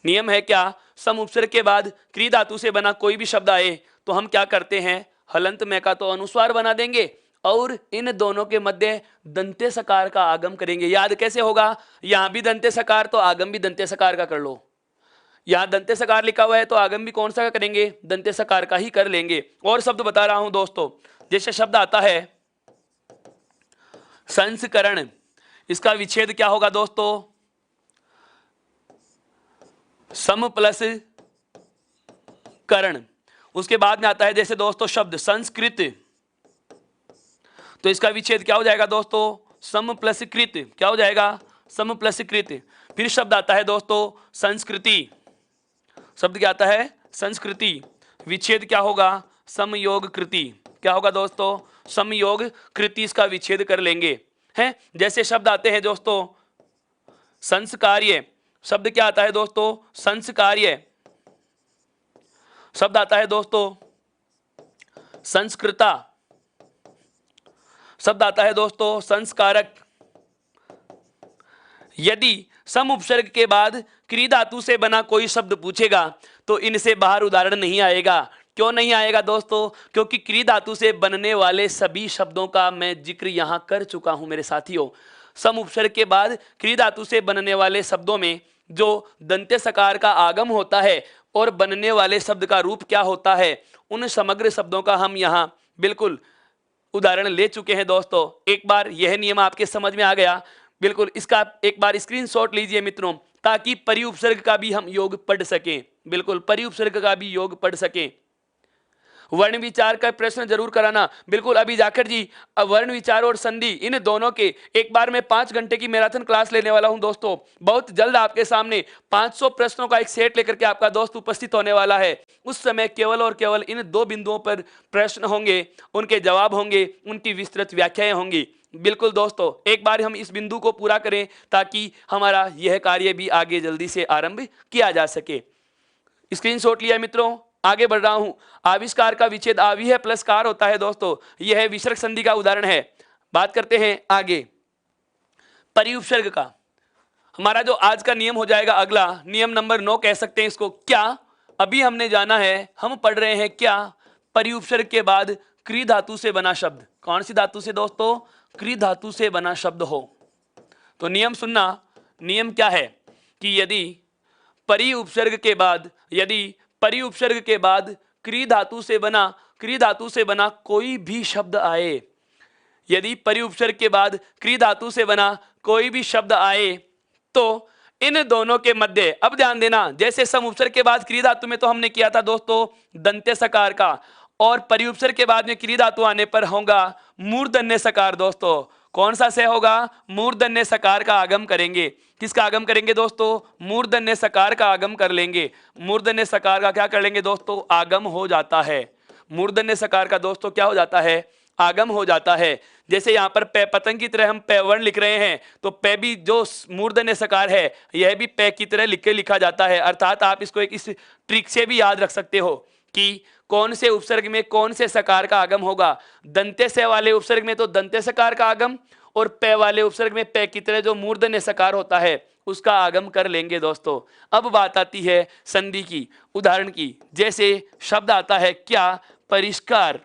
[SPEAKER 1] नियम है क्या? सम उपसर्ग के बाद क्री धातु से बना कोई भी शब्द आए तो हम क्या करते हैं? हलंत में का तो अनुस्वार बना देंगे और इन दोनों के मध्य दंते सकार का आगम करेंगे। याद कैसे होगा? यहां भी दंते सकार तो आगम भी दंते सकार का कर लो। यहां दंते सकार लिखा हुआ है तो आगम भी कौन सा का करेंगे? दंते सकार का ही कर लेंगे। और शब्द बता रहा हूं दोस्तों, जैसे शब्द आता है संस्करण, इसका विच्छेद क्या होगा दोस्तों? सम प्लस करण। उसके बाद में आता है जैसे दोस्तों शब्द संस्कृत, तो इसका विच्छेद क्या हो जाएगा दोस्तों? सम प्लस कृत। क्या हो जाएगा? सम प्लस कृत। फिर शब्द आता है दोस्तों संस्कृति। शब्द क्या आता है? संस्कृति। विच्छेद क्या होगा? समयोग कृति। क्या होगा दोस्तों? समयोग कृति। इसका विच्छेद कर लेंगे हैं। जैसे शब्द आते हैं दोस्तों संस्कार्य। शब्द क्या आता है दोस्तों? संस्कार्य। शब्द आता है दोस्तों संस्कृता। शब्द आता है दोस्तों संस्कारक। यदि सम उपसर्ग के बाद क्री धातु से बना कोई शब्द पूछेगा तो इनसे बाहर उदाहरण नहीं आएगा। क्यों नहीं आएगा दोस्तों? क्योंकि क्री धातु से बनने वाले सभी शब्दों का मैं जिक्र यहां कर चुका हूं मेरे साथियों। सम उपसर्ग के बाद क्री धातु से बनने वाले शब्दों में जो दंते सकार का आगम होता है और बनने वाले शब्द का रूप क्या होता है, उन समग्र शब्दों का हम यहां बिल्कुल उदाहरण ले चुके हैं दोस्तों। एक बार यह नियम आपके समझ में आ गया, बिल्कुल इसका एक बार स्क्रीनशॉट लीजिए मित्रों, ताकि परिउपसर्ग का भी हम योग पढ़ सकें। बिल्कुल परिउपसर्ग का भी योग पढ़ सकें। वर्ण विचार का प्रश्न जरूर कराना। बिल्कुल अभी जाकर जी वर्ण विचार और संधि इन दोनों के एक बार मैं 5 घंटे की मैराथन क्लास लेने वाला हूं दोस्तों। बहुत जल्द आपके सामने 500 प्रश्नों का एक सेट लेकर के आपका दोस्त उपस्थित होने वाला है। उस समय केवल और केवल इन 2 बिंदुओं पर प्रश्न होंगे, उनके जवाब होंगे, उनकी विस्तृत व्याख्याएं होंगी। बिल्कुल दोस्तों एक बार हम इस बिंदु को पूरा करें ताकि हमारा यह कार्य भी आगे जल्दी से आरंभ किया जा सके। स्क्रीनशॉट लिया मित्रों, आगे बढ़ रहा हूं। आविष्कार का विच्छेद आवि है प्लस कार होता है दोस्तों, यह है विसर्ग संधि का उदाहरण है। बात करते हैं आगे परिउपसर्ग का। हमारा जो आज का नियम हो जाएगा अगला, नियम नंबर 9 कह सकते हैं इसको। क्या? अभी हमने जाना है, हम पढ़ रहे हैं क्या? परिउपसर्ग के बाद क्री धातु से बना शब्द। कौन सी धातु से दोस्तों? क्री धातु से बना शब्द हो तो नियम सुनना। नियम क्या है कि यदि परि उपसर्ग के बाद क्री धातु से बना कोई भी शब्द आए, यदि परि उपसर्ग के बाद क्री धातु से बना कोई भी शब्द आए तो इन दोनों के मध्य, अब ध्यान देना, जैसे सम उपसर्ग के बाद क्री धातु में तो हमने किया था दोस्तों दंत्य सकार का, और परि उपसर्ग के बाद में क्री धातु आने पर होगा मूर्धन्य सकार। दोस्तों कौन सा से होगा? मूर्धन्य सकार का आगम करेंगे। किसका आगम करेंगे दोस्तों? मूर्धन्य सकार का आगम कर लेंगे। मूर्धन्य सकार का क्या कर लेंगे दोस्तों? आगम हो जाता है। मूर्धन्य सकार का दोस्तों क्या हो जाता है? आगम हो जाता है। जैसे यहाँ पर पे पतंग की तरह हम पे वर्ण लिख रहे हैं, तो पे भी जो मूर्धन्य सकार है यह भी पे की तरह लिखा जाता है। अर्थात आप इसको एक इस ट्रिक से भी याद रख सकते हो कि कौन से उपसर्ग में कौन से सकार का आगम होगा। दंत्य से वाले उपसर्ग में तो दंत्य सकार का आगम, और पे वाले उपसर्ग में पे की तरह जो मूर्धन्य सकार होता है उसका आगम कर लेंगे दोस्तों। अब बात आती है संधि की, उदाहरण की। जैसे शब्द आता है क्या? परिष्कार।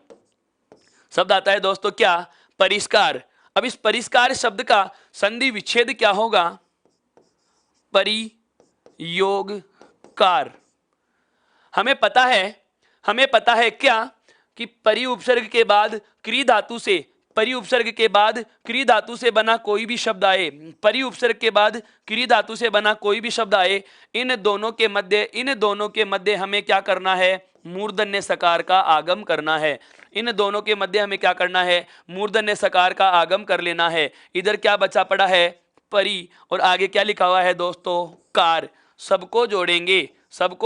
[SPEAKER 1] शब्द आता है दोस्तों क्या? परिष्कार। अब इस परिष्कार शब्द का संधि विच्छेद क्या होगा? परियोगकार। हमें पता है क्या कि परि उपसर्ग के बाद क्री धातु से बना कोई भी शब्द आए, परि उपसर्ग के बाद क्री धातु से बना कोई भी शब्द आए, इन दोनों के मध्य हमें क्या करना है? मूर्धन्य सकार का आगम करना है। इन दोनों के मध्य हमें क्या करना है? मूर्धन्य सकार का आगम कर लेना है। इधर क्या बचा पड़ा है? परि, और आगे क्या लिखा हुआ है दोस्तों? कार। सबको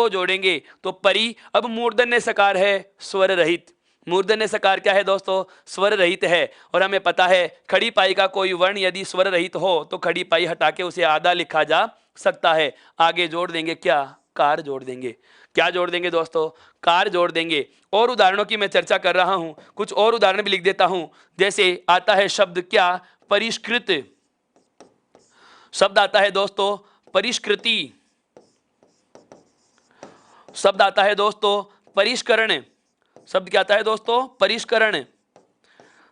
[SPEAKER 1] जोड़ेंगे तो परि अब मूर्धन्य सकार है, स्वर रहित। मूर्धन्य सकार क्या है दोस्तों? स्वर रहित है। और हमें पता है खड़ी पाई का कोई वर्ण यदि स्वर रहित हो तो खड़ी पाई हटा के उसे आधा लिखा जा सकता है। आगे जोड़ देंगे क्या? कार जोड़ देंगे। क्या जोड़ देंगे दोस्तों? कार जोड़ देंगे। और उदाहरणों की मैं चर्चा कर रहा हूं, कुछ और उदाहरण भी लिख देता हूं। जैसे आता है शब्द क्या? परिष्कृत। शब्द आता है दोस्तों परिष्कृति। शब्द आता है दोस्तों परिष्करण। शब्द क्या आता है दोस्तों? परिष्करण।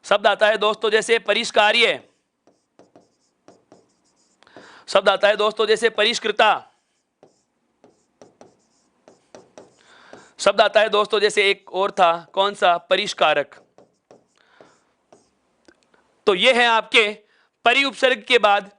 [SPEAKER 1] शब्द आता है दोस्तों जैसे परिष्कार्य। शब्द आता है दोस्तों जैसे परिष्कृता। शब्द आता है दोस्तों जैसे एक और था, कौन सा? परिष्कारक। तो ये है आपके परि उपसर्ग के बाद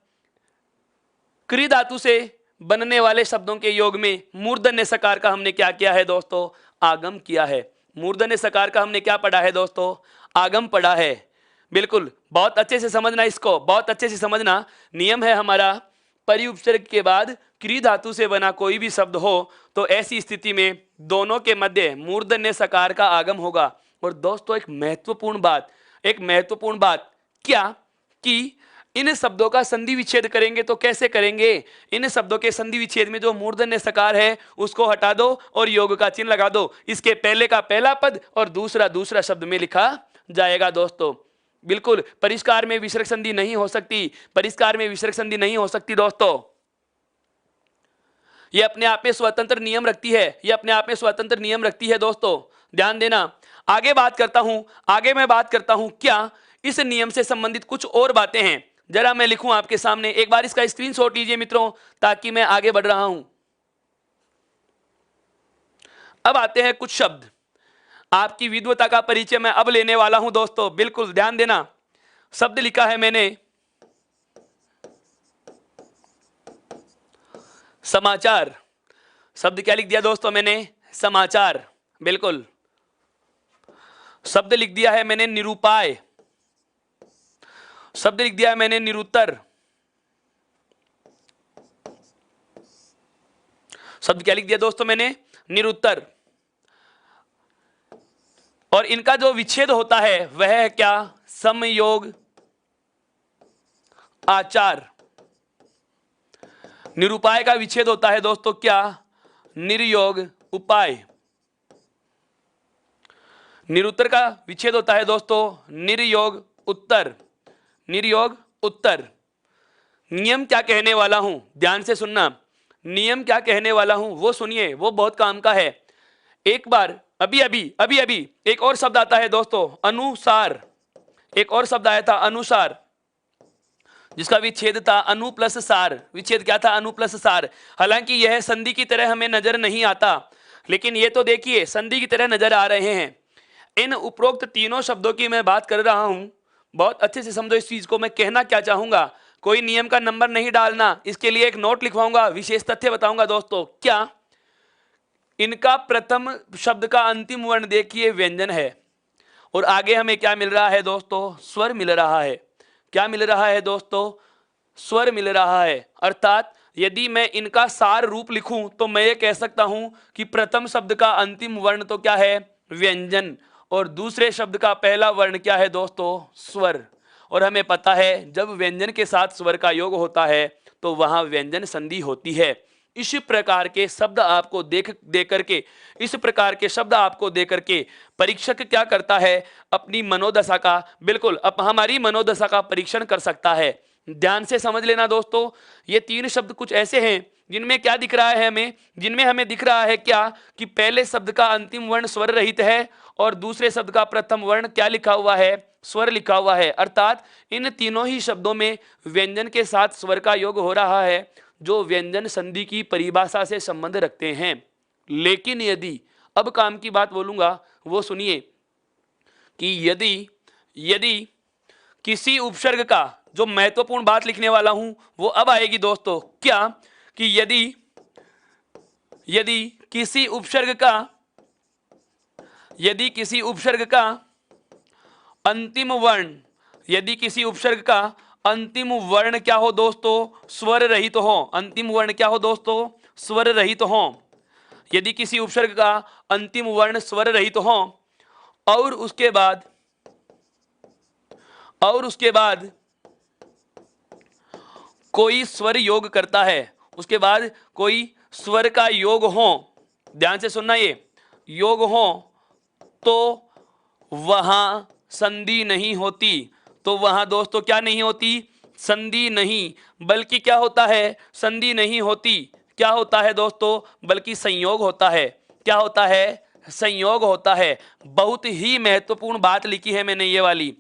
[SPEAKER 1] क्री धातु से बनने वाले शब्दों के योग में मूर्धन्य सकार का हमने क्या किया है दोस्तों? आगम किया है। मूर्धन्य सकार का हमने क्या पढ़ा है दोस्तों? आगम पढ़ा है। बिल्कुल बहुत अच्छे से समझना, इसको बहुत अच्छे से समझना। नियम है हमारा, परि उपसर्ग के बाद क्री धातु से बना कोई भी शब्द हो तो ऐसी स्थिति में दोनों के मध्य मूर्धन्य सकार का आगम होगा। और दोस्तों एक महत्वपूर्ण बात क्या कि इन शब्दों का संधि विच्छेद करेंगे तो कैसे करेंगे? इन शब्दों के संधि विच्छेद में जो मूर्धन्य सकार है उसको हटा दो और योग का चिन्ह लगा दो। इसके पहले का पहला पद और दूसरा शब्द में लिखा जाएगा दोस्तों। बिल्कुल परिष्कार में विसर्ग संधि नहीं हो सकती दोस्तों। यह अपने आप में स्वतंत्र नियम रखती है दोस्तों, ध्यान देना। आगे मैं बात करता हूं क्या इस नियम से संबंधित कुछ और बातें हैं। जरा मैं लिखूं आपके सामने, एक बार इसका स्क्रीनशॉट लीजिए मित्रों ताकि मैं आगे बढ़ रहा हूं। अब आते हैं कुछ शब्द। आपकी विद्वता का परिचय मैं अब लेने वाला हूं दोस्तों, बिल्कुल ध्यान देना। शब्द लिखा है मैंने समाचार। शब्द क्या लिख दिया दोस्तों मैंने? समाचार। बिल्कुल। शब्द लिख दिया है मैंने निरूपाय। शब्द लिख दिया है मैंने निरुत्तर। शब्द क्या लिख दिया दोस्तों मैंने? निरुत्तर। और इनका जो विच्छेद होता है वह है क्या? समयोग आचार। निरूपाय का विच्छेद होता है दोस्तों क्या? निर्योग उपाय। निरुत्तर का विच्छेद होता है दोस्तों निर्योग उत्तर। नियम क्या कहने वाला हूं, ध्यान से सुनना। नियम क्या कहने वाला हूं वो सुनिए, वो बहुत काम का है। एक बार अभी एक और शब्द आता है दोस्तों अनुसार। एक और शब्द आया था अनुसार। जिसका विच्छेद था अनु प्लस सार। विच्छेद क्या था? अनु प्लस सार। हालांकि यह संधि की तरह हमें नजर नहीं आता, लेकिन ये तो देखिए संधि की तरह नजर आ रहे हैं। इन उपरोक्त तीनों शब्दों की मैं बात कर रहा हूं, बहुत अच्छे से समझो इस चीज को। मैं कहना क्या चाहूंगा, कोई नियम का नंबर नहीं डालना, इसके लिए एक नोट लिखवाऊंगा, विशेष तथ्य बताऊंगा दोस्तों। क्या इनका प्रथम शब्द का अंतिम वर्ण देखिए व्यंजन है, और आगे हमें क्या मिल रहा है दोस्तों? स्वर मिल रहा है। क्या मिल रहा है दोस्तों? स्वर मिल रहा है। अर्थात यदि मैं इनका सार रूप लिखूं तो मैं ये कह सकता हूं कि प्रथम शब्द का अंतिम वर्ण तो क्या है? व्यंजन, और दूसरे शब्द का पहला वर्ण क्या है दोस्तों? स्वर। और हमें पता है जब व्यंजन के साथ स्वर का योग होता है तो वहां व्यंजन संधि होती है। इस प्रकार के शब्द आपको दे करके इस प्रकार के शब्द आपको दे करके परीक्षक क्या करता है? अपनी मनोदशा का, बिल्कुल हमारी मनोदशा का परीक्षण कर सकता है। ध्यान से समझ लेना दोस्तों, ये तीन शब्द कुछ ऐसे हैं जिनमें क्या दिख रहा है हमें? जिनमें हमें दिख रहा है क्या कि पहले शब्द का अंतिम वर्ण स्वर रहित है और दूसरे शब्द का प्रथम वर्ण क्या लिखा हुआ है? स्वर लिखा हुआ है। अर्थात इन तीनों ही शब्दों में व्यंजन के साथ स्वर का योग हो रहा है, जो व्यंजन संधि की परिभाषा से संबंध रखते हैं। लेकिन यदि, अब काम की बात बोलूंगा वो सुनिए, कि यदि किसी उपसर्ग का, जो महत्वपूर्ण बात लिखने वाला हूं वो अब आएगी दोस्तों, क्या कि यदि किसी उपसर्ग का अंतिम वर्ण, यदि किसी उपसर्ग का अंतिम वर्ण क्या हो दोस्तों? स्वर रहित हो। अंतिम वर्ण क्या हो दोस्तों? स्वर रहित हो। यदि किसी उपसर्ग का अंतिम वर्ण स्वर रहित हो और उसके बाद कोई स्वर योग करता है, उसके बाद कोई स्वर का योग हो, ध्यान से सुनना, ये योग हो, तो वहां संधि नहीं होती। तो वहां दोस्तों क्या नहीं होती? संधि नहीं, बल्कि क्या होता है? संधि नहीं होती। क्या होता है दोस्तों? बल्कि संयोग होता है। क्या होता है? संयोग होता है। बहुत ही महत्वपूर्ण बात लिखी है मैंने, ये वाली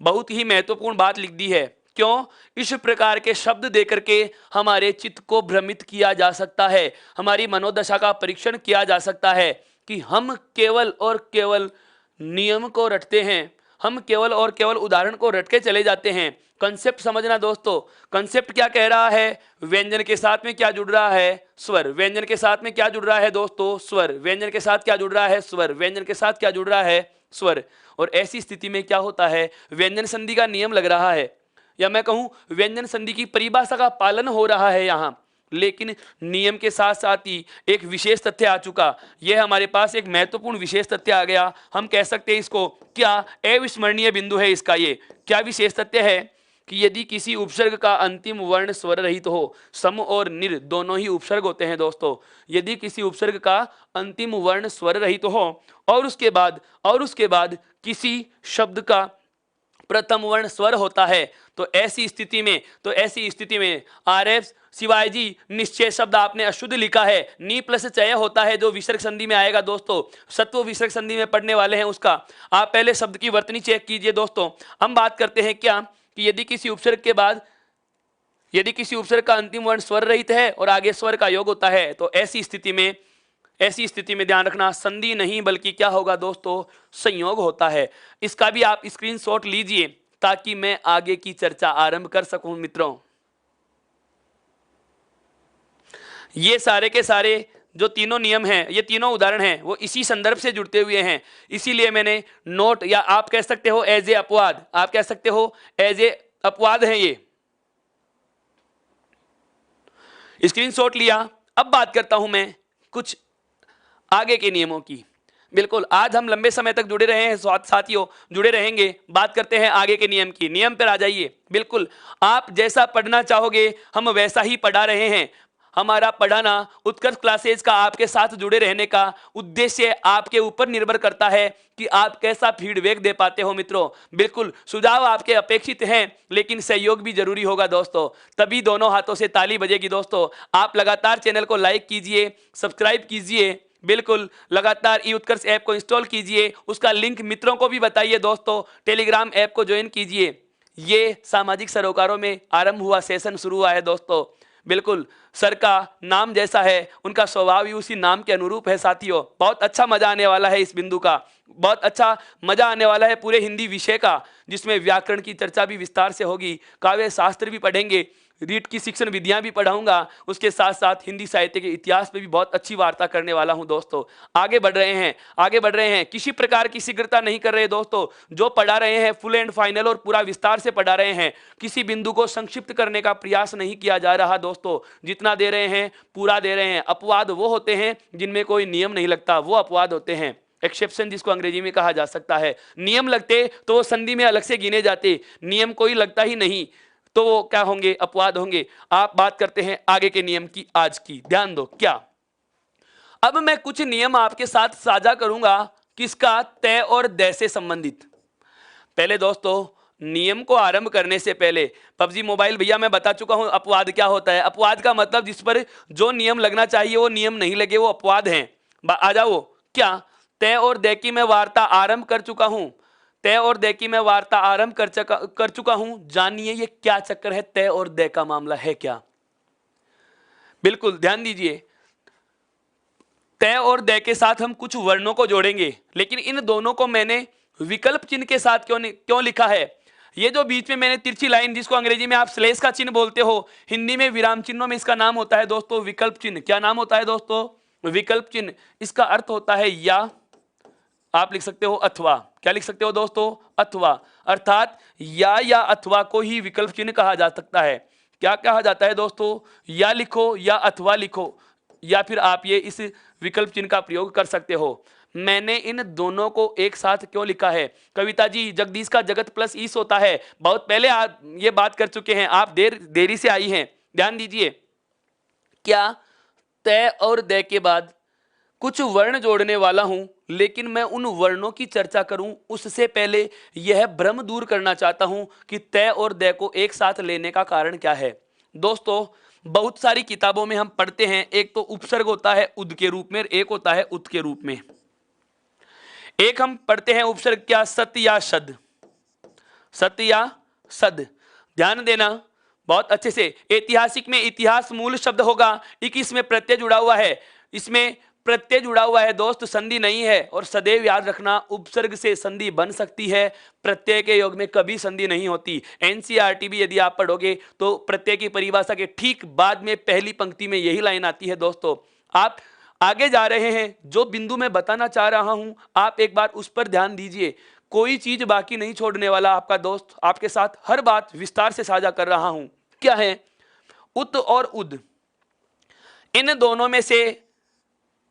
[SPEAKER 1] बहुत ही महत्वपूर्ण बात लिख दी है। क्यों? इस प्रकार के शब्द देकर के हमारे चित्त को भ्रमित किया जा सकता है, हमारी मनोदशा का परीक्षण किया जा सकता है कि हम केवल और केवल नियम को रटते हैं, हम केवल और केवल उदाहरण को रट के चले जाते हैं। कंसेप्ट समझना दोस्तों, कंसेप्ट क्या कह रहा है? व्यंजन के साथ में क्या जुड़ रहा है? स्वर। व्यंजन के साथ में क्या जुड़ रहा है दोस्तों? स्वर। व्यंजन के साथ क्या जुड़ रहा है? स्वर। व्यंजन के साथ क्या जुड़ रहा है? स्वर। और ऐसी स्थिति में क्या होता है? व्यंजन संधि का नियम लग रहा है, या मैं कहूं व्यंजन संधि की परिभाषा का पालन हो रहा है यहां। लेकिन नियम के साथ साथ ही एक विशेष तथ्य आ चुका, यह हमारे पास एक महत्वपूर्ण विशेष तथ्य आ गया। हम कह सकते हैं इसको, क्या अविस्मरणीय बिंदु है इसका। ये क्या विशेष तथ्य है? कि यदि किसी उपसर्ग का अंतिम वर्ण स्वर रहित हो, सम और निर दोनों ही उपसर्ग होते हैं दोस्तों, यदि किसी उपसर्ग का अंतिम वर्ण स्वर रहित हो और उसके बाद किसी शब्द का प्रथम वर्ण स्वर होता है, तो ऐसी स्थिति में आरएफ शिवाजी निश्चय शब्द आपने अशुद्ध लिखा है, नी प्लस चय होता है जो विसर्ग संधि में आएगा दोस्तों। सत्व विसर्ग संधि में पढ़ने वाले हैं उसका, आप पहले शब्द की वर्तनी चेक कीजिए दोस्तों। हम बात करते हैं क्या कि यदि किसी उपसर्ग का अंतिम वर्ण स्वर रहित है और आगे स्वर का योग होता है, तो ऐसी स्थिति में ध्यान रखना, संधि नहीं बल्कि क्या होगा दोस्तों? संयोग होता है। इसका भी आप स्क्रीनशॉट लीजिए ताकि मैं आगे की चर्चा आरंभ कर सकूं मित्रों। ये सारे के सारे जो तीनों नियम हैं, ये तीनों उदाहरण हैं, वो इसी संदर्भ से जुड़ते हुए हैं। इसीलिए मैंने नोट, या आप कह सकते हो एज ए अपवाद, आप कह सकते हो एज ए अपवाद है ये। स्क्रीनशॉट लिया। अब बात करता हूं मैं कुछ आगे के नियमों की। बिल्कुल आज हम लंबे समय तक जुड़े रहे हैं साथियों, जुड़े रहेंगे। बात करते हैं आगे के नियम की। नियम पर आ जाइए। बिल्कुल आप जैसा पढ़ना चाहोगे हम वैसा ही पढ़ा रहे हैं। हमारा पढ़ाना, उत्कर्ष क्लासेज का आपके साथ जुड़े रहने का उद्देश्य आपके ऊपर निर्भर करता है कि आप कैसा फीडबैक दे पाते हो मित्रों। बिल्कुल सुझाव आपके अपेक्षित हैं, लेकिन सहयोग भी जरूरी होगा दोस्तों, तभी दोनों हाथों से ताली बजेगी दोस्तों। आप लगातार चैनल को लाइक कीजिए, सब्सक्राइब कीजिए, बिल्कुल लगातार ई उत्कर्ष ऐप को इंस्टॉल कीजिए, उसका लिंक मित्रों को भी बताइए दोस्तों, टेलीग्राम ऐप को ज्वाइन कीजिए। ये सामाजिक सरोकारों में आरंभ हुआ सेशन शुरू हुआ है दोस्तों। बिल्कुल सर का नाम जैसा है, उनका स्वभाव भी उसी नाम के अनुरूप है साथियों। बहुत अच्छा मजा आने वाला है इस बिंदु का, बहुत अच्छा मजा आने वाला है पूरे हिंदी विषय का, जिसमें व्याकरण की चर्चा भी विस्तार से होगी, काव्य शास्त्र भी पढ़ेंगे, रीट की शिक्षण विधियां भी पढ़ाऊंगा, उसके साथ साथ हिंदी साहित्य के इतिहास पे भी बहुत अच्छी वार्ता करने वाला हूं दोस्तों। आगे बढ़ रहे हैं, आगे बढ़ रहे हैं, किसी प्रकार की शीघ्रता नहीं कर रहे दोस्तों। जो पढ़ा रहे हैं फुल एंड फाइनल और पूरा विस्तार से पढ़ा रहे हैं, किसी बिंदु को संक्षिप्त करने का प्रयास नहीं किया जा रहा दोस्तों। जितना दे रहे हैं पूरा दे रहे हैं। अपवाद वो होते हैं जिनमें कोई नियम नहीं लगता, वो अपवाद होते हैं, एक्सेप्शन जिसको अंग्रेजी में कहा जा सकता है। नियम लगते तो वो संधि में अलग से गिने जाते, नियम कोई लगता ही नहीं तो वो क्या होंगे, अपवाद होंगे। आप बात करते हैं आगे के नियम की आज की, ध्यान दो क्या। अब मैं कुछ नियम आपके साथ साझा करूंगा, किसका, तय और दय से संबंधित। पहले दोस्तों नियम को आरंभ करने से पहले, पबजी मोबाइल भैया मैं बता चुका हूं अपवाद क्या होता है। अपवाद का मतलब जिस पर जो नियम लगना चाहिए वो नियम नहीं लगे, वो अपवाद हैं। आ जाओ क्या, तय और दय की मैं वार्ता आरंभ कर चुका हूं, तय और दय की मैं वार्ता आरंभ कर चुका हूं। जानिए ये क्या चक्कर है, तय और दय का मामला है क्या। बिल्कुल ध्यान दीजिए, तय और दय के साथ हम कुछ वर्णों को जोड़ेंगे, लेकिन इन दोनों को मैंने विकल्प चिन्ह के साथ क्यों लिखा है। ये जो बीच में मैंने तिरछी लाइन, जिसको अंग्रेजी में आप स्लेश का चिन्ह बोलते हो, हिंदी में विराम चिन्हों में इसका नाम होता है दोस्तों विकल्प चिन्ह। क्या नाम होता है दोस्तों, विकल्प चिन्ह। इसका अर्थ होता है या, आप लिख सकते हो अथवा। क्या लिख सकते हो दोस्तों, अथवा। अर्थात या अथवा को ही विकल्प चिन्ह कहा जा सकता है। क्या कहा जाता है दोस्तों, या लिखो या अथवा लिखो, या फिर आप ये इस विकल्प चिन्ह का प्रयोग कर सकते हो। मैंने इन दोनों को एक साथ क्यों लिखा है। कविता जी, जगदीश का जगत प्लस ईश होता है, बहुत पहले आप ये बात कर चुके हैं, आप देरी से आई हैं। ध्यान दीजिए, क्या तय और दय के बाद कुछ वर्ण जोड़ने वाला हूं, लेकिन मैं उन वर्णों की चर्चा करूं उससे पहले यह भ्रम दूर करना चाहता हूं कि तय और दय को एक साथ लेने का कारण क्या है। दोस्तों बहुत सारी किताबों में हम पढ़ते हैं, एक तो उपसर्ग होता है उद के रूप में, एक होता है उत के रूप में। एक हम पढ़ते हैं उपसर्ग क्या, सत्य या सद, सत्य या सद। ध्यान देना बहुत अच्छे से, ऐतिहासिक में इतिहास मूल शब्द होगा, 21 में प्रत्यय जुड़ा हुआ है, इसमें प्रत्यय जुड़ा हुआ है दोस्त, संधि नहीं है। और सदैव याद रखना उपसर्ग से संधि बन सकती है, प्रत्यय के योग में कभी संधि नहीं होती। एनसीईआरटी भी यदि आप पढ़ोगे तो प्रत्यय की परिभाषा के ठीक बाद में पहली पंक्ति में यही लाइन आती है दोस्तों। आप आगे जा रहे हैं, जो बिंदु मैं बताना चाह रहा हूं आप एक बार उस पर ध्यान दीजिए, कोई चीज बाकी नहीं छोड़ने वाला आपका दोस्त, आपके साथ हर बात विस्तार से साझा कर रहा हूं। क्या है, उत और उद, इन दोनों में से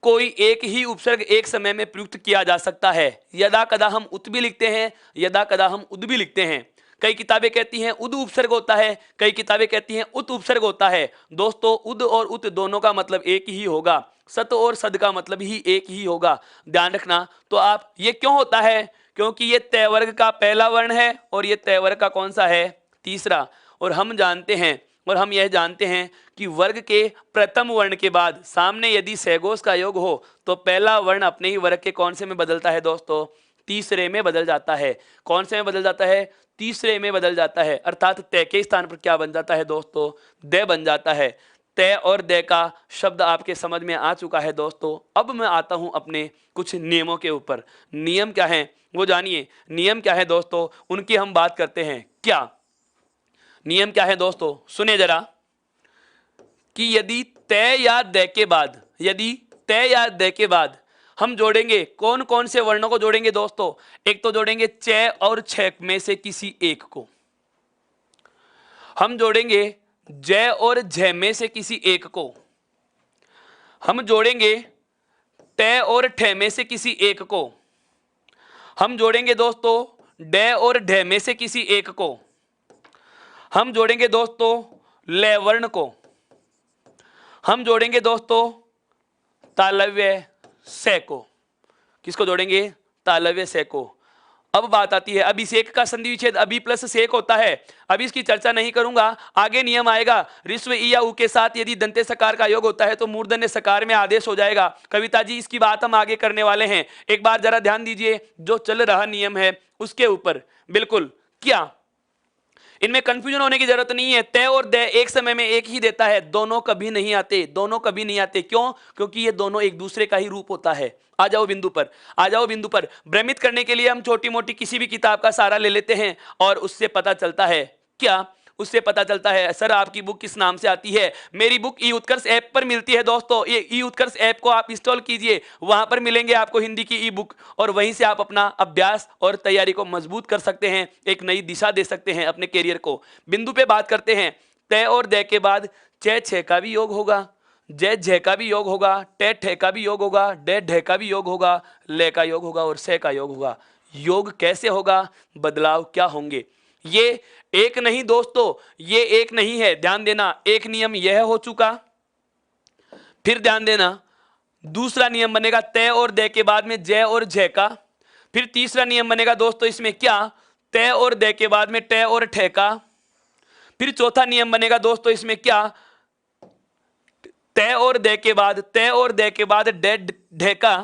[SPEAKER 1] कोई एक ही उपसर्ग एक समय में प्रयुक्त किया जा सकता है। यदा कदा हम उत भी लिखते हैं, यदा कदा हम उद भी लिखते हैं। कई किताबें कहती हैं उद उपसर्ग होता है, कई किताबें कहती हैं उत उपसर्ग होता है। दोस्तों उद और उत दोनों का मतलब एक ही होगा, सत और सद का मतलब ही एक ही होगा, ध्यान रखना। तो आप ये क्यों होता है, क्योंकि ये तय वर्ग का पहला वर्ण है और ये तय वर्ग का कौन सा है, तीसरा। और हम जानते हैं, और हम यह जानते हैं कि वर्ग के प्रथम वर्ण के बाद सामने यदि सहगोश का योग हो तो पहला वर्ण अपने ही वर्ग के कौन से में बदलता है दोस्तों, तीसरे में बदल जाता है। कौन से में बदल जाता है, तीसरे में बदल जाता है। अर्थात तय के स्थान पर क्या बन जाता है दोस्तों, दय बन जाता है। तय और दय का शब्द आपके समझ में आ चुका है दोस्तों। अब मैं आता हूं अपने कुछ नियमों के ऊपर। नियम क्या है वो जानिए, नियम क्या है दोस्तों, उनकी हम बात करते हैं। क्या नियम क्या है दोस्तों, सुने जरा, कि यदि तय या दय के बाद, यदि तय या दय के बाद हम जोड़ेंगे, कौन कौन से वर्णों को जोड़ेंगे दोस्तों, एक तो जोड़ेंगे च और छ में से किसी एक को, हम जोड़ेंगे जय और झ में से किसी एक को, हम जोड़ेंगे तय और ठ में से किसी एक को, हम जोड़ेंगे दोस्तों ड और ढ में से किसी एक को, हम जोड़ेंगे दोस्तों ल वर्ण को, हम जोड़ेंगे दोस्तों तालव्य से को। किसको जोड़ेंगे, तालव्य से को। अब बात आती है अभिषेक का संधि विच्छेद अभि प्लस सेक होता है, अभी इसकी चर्चा नहीं करूंगा, आगे नियम आएगा। ऋस्व ई या उ के साथ यदि दंते सकार का योग होता है तो मूर्धन्य सकार में आदेश हो जाएगा। कविता जी इसकी बात हम आगे करने वाले हैं, एक बार जरा ध्यान दीजिए जो चल रहा नियम है उसके ऊपर। बिल्कुल, क्या इनमें कंफ्यूजन होने की जरूरत नहीं है। तय और दय एक समय में एक ही देता है, दोनों कभी नहीं आते, दोनों कभी नहीं आते। क्यों? क्योंकि ये दोनों एक दूसरे का ही रूप होता है। आ जाओ बिंदु पर, आ जाओ बिंदु पर। भ्रमित करने के लिए हम छोटी मोटी किसी भी किताब का सहारा ले लेते हैं और उससे पता चलता है क्या, उससे पता चलता है सर आपकी बुक किस नाम से आती है। मेरी बुक ई उत्कर्ष ऐप पर मिलती है दोस्तों। ये ई उत्कर्ष ऐप को आप इंस्टॉल कीजिए, वहां पर मिलेंगे आपको हिंदी की ई बुक, और वहीं से आप अपना अभ्यास और तैयारी को मजबूत कर सकते हैं, एक नई दिशा दे सकते हैं अपने कैरियर को। बिंदु पे बात करते हैं। तय और दय के बाद च छ का भी योग होगा, जय झ का भी योग होगा, टे ठे का भी योग होगा, डे ढे का भी योग होगा, ले का योग होगा और से का योग होगा। योग कैसे होगा, बदलाव क्या होंगे? ये एक नहीं दोस्तों, ये एक नहीं है, ध्यान देना। एक नियम यह हो चुका, फिर ध्यान देना दूसरा नियम बनेगा तय और दय के बाद में जय और झ का। फिर तीसरा नियम बनेगा दोस्तों इसमें क्या, तय और दय के बाद में टे और ठे का। फिर चौथा नियम बनेगा दोस्तों इसमें क्या, तय और दय के बाद, तय और दय के बाद डे ढे का।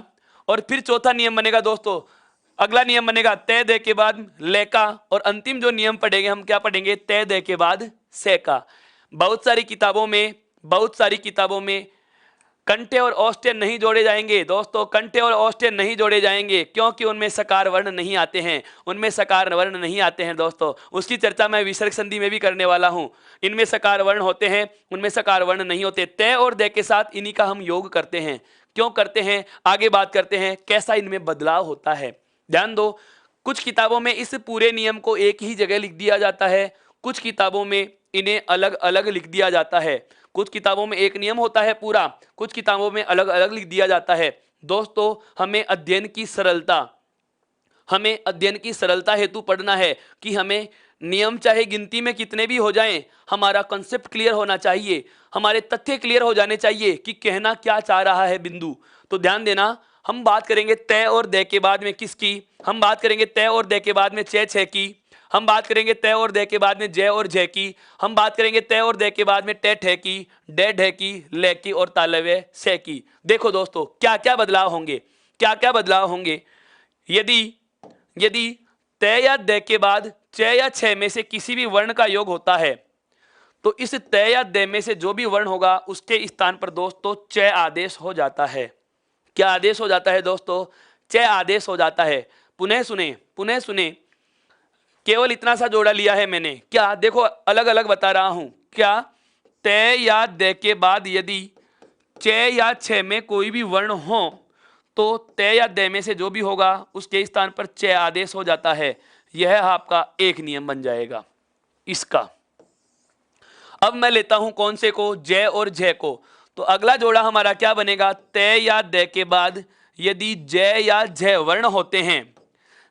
[SPEAKER 1] और फिर चौथा नियम बनेगा दोस्तों, अगला नियम बनेगा तय दय के बाद ले का। और अंतिम जो नियम पढ़ेंगे हम क्या पढ़ेंगे, तय दय के बाद से का। बहुत सारी किताबों में, बहुत सारी किताबों में कंठे और औष्ठ्य नहीं जोड़े जाएंगे दोस्तों, कंठे और औष्ठ्य नहीं जोड़े जाएंगे, क्योंकि उनमें सकार वर्ण नहीं आते हैं, उनमें सकार वर्ण नहीं आते हैं दोस्तों। उसकी चर्चा मैं विसर्ग संधि में भी करने वाला हूं। इनमें सकार वर्ण होते हैं, उनमें सकार वर्ण नहीं होते। तय और दय के साथ इन्हीं का हम योग करते हैं। क्यों करते हैं, आगे बात करते हैं कैसा इनमें बदलाव होता है। ध्यान दो, कुछ किताबों में इस पूरे नियम को एक ही जगह लिख दिया जाता है, कुछ किताबों में इन्हें अलग अलग लिख दिया जाता है। कुछ किताबों में एक नियम होता है पूरा, कुछ किताबों में अलग अलग लिख दिया जाता है। दोस्तों हमें अध्ययन की सरलता, हमें अध्ययन की सरलता हेतु पढ़ना है कि हमें नियम चाहे गिनती में कितने भी हो जाएं, हमारा कॉन्सेप्ट क्लियर होना चाहिए, हमारे तथ्य क्लियर हो जाने चाहिए कि कहना क्या चाह रहा है बिंदु। तो ध्यान देना, हम बात करेंगे तय और दय के बाद में किसकी, हम बात करेंगे तय और दय के बाद में च छ की, हम बात करेंगे तय और दय के बाद में जय और जय की, हम बात करेंगे तय और दय के बाद में टे ठे की, डे ढे की, ले की और तालव्य से की। देखो दोस्तों क्या क्या बदलाव होंगे, क्या क्या बदलाव होंगे। यदि यदि तय या दय के बाद च या छ में से किसी भी वर्ण का योग होता है, तो इस तय या दय में से जो भी वर्ण होगा उसके स्थान पर दोस्तों च आदेश हो जाता है। क्या आदेश हो जाता है दोस्तों, च आदेश हो जाता है। पुनः सुने, पुनः सुने, केवल इतना सा जोड़ा लिया है मैंने। क्या देखो अलग अलग बता रहा हूं। क्या, तय या दय के बाद यदि च या छ में कोई भी वर्ण हो तो तय या दय में से जो भी होगा उसके स्थान पर च आदेश हो जाता है। यह आपका एक नियम बन जाएगा इसका। अब मैं लेता हूं कौन से को, जय और जय को। तो अगला जोड़ा हमारा क्या बनेगा, तय या दय के बाद यदि जय या जय वर्ण होते हैं,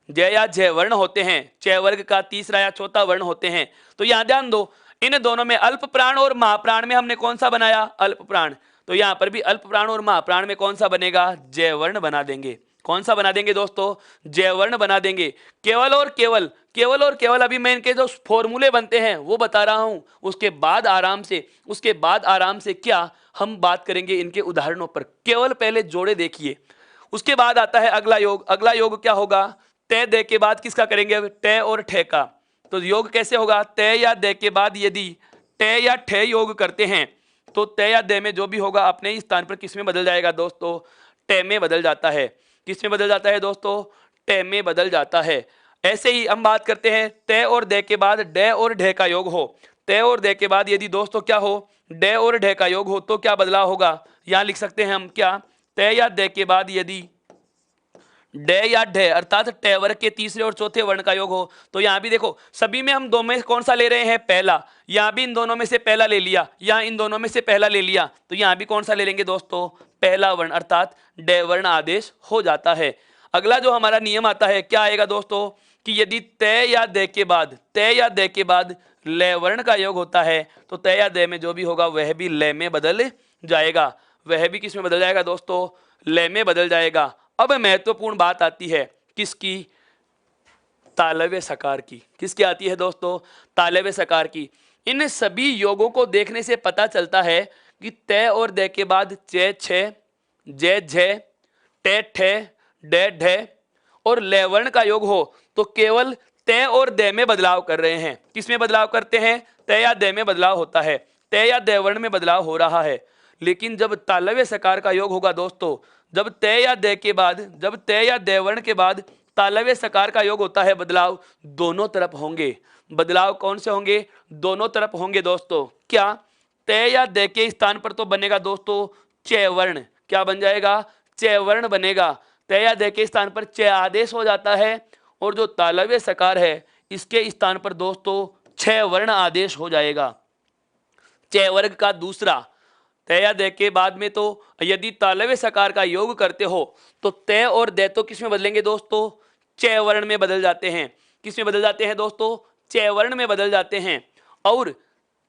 [SPEAKER 1] जय या जय वर्ण होते हैं, च वर्ग का तीसरा या चौथा वर्ण होते हैं, तो यहां ध्यान दो इन दोनों में अल्प प्राण और महाप्राण में हमने कौन सा बनाया, अल्प प्राण। तो यहां पर भी अल्प प्राण और महाप्राण में कौन सा बनेगा, जय वर्ण बना देंगे। कौन सा बना देंगे दोस्तों, जय वर्ण बना देंगे। केवल और केवल, केवल और केवल अभी मैं इनके जो फॉर्मूले बनते हैं वो बता रहा हूं, उसके बाद आराम से, उसके बाद आराम से क्या हम बात करेंगे इनके उदाहरणों पर। केवल पहले जोड़े देखिए, उसके बाद आता है अगला योग। अगला योग क्या होगा, तय दय के बाद किसका करेंगे, तय और ठे का। तो योग कैसे होगा, तय या दय के बाद यदि तय या ठे योग करते हैं तो तय या दय में जो भी होगा अपने ही स्थान पर किस में बदल जाएगा दोस्तों, टे में बदल जाता है। किस में बदल जाता है दोस्तों, टे में बदल जाता है। ऐसे ही हम बात करते हैं तय और दय के बाद डे और ढे का योग हो, तय और दय के बाद यदि दोस्तों क्या हो, डे और ढे का योग हो तो क्या बदलाव होगा। यहां लिख सकते हैं हम क्या, तय या दय के बाद यदि डे या ढे अर्थात टे वर्ग के तीसरे और चौथे वर्ण का योग हो। तो यहां भी देखो सभी में हम दो में कौन सा ले रहे हैं, पहला। यहां भी इन दोनों में से पहला ले लिया, यहां इन दोनों में से पहला ले लिया, तो यहां भी कौन सा ले लेंगे दोस्तों, पहला वर्ण अर्थात डे वर्ण आदेश हो जाता है। अगला जो हमारा नियम आता है क्या आएगा दोस्तों, कि यदि तय या दय के बाद, तय या दय के बाद लय वर्ण का योग होता है तो तय या दय में जो भी होगा वह भी लय में बदल जाएगा। वह भी किस में बदल जाएगा दोस्तों, लय में बदल जाएगा। अब महत्वपूर्ण बात आती है किसकी, तालव्य सकार की। किसकी आती है दोस्तों, तालव्य सकार की। इन सभी योगों को देखने से पता चलता है कि तय और दय के बाद च छ, जय झ, टे ठे, डे ढे और लय वर्ण का योग हो तो केवल तय और दय में बदलाव कर रहे हैं। किस में बदलाव करते हैं? तय या दय में बदलाव होता है, तय या दय वर्ण में बदलाव हो रहा है। लेकिन जब तालव्य सकार का योग होगा दोस्तों, जब तय या दय के बाद, जब तय या दय वर्ण के बाद तालव्य सकार का योग होता है, बदलाव दोनों तरफ होंगे। बदलाव कौन से होंगे? दोनों तरफ होंगे दोस्तों। क्या? तय या दय के स्थान पर तो बनेगा दोस्तों च वर्ण। क्या बन जाएगा? च वर्ण बनेगा। तय या दय के स्थान पर च आदेश हो जाता है, और जो तालव्य सकार है इसके स्थान पर दोस्तों छ वर्ण आदेश हो जाएगा। च वर्ग का दूसरा, तय या दय के बाद में तो यदि तालव्य सकार का योग करते हो तो तय और दय तो किस में बदलेंगे दोस्तों? च वर्ण में बदल जाते हैं। किस में बदल जाते हैं दोस्तों? च वर्ण में बदल जाते हैं। और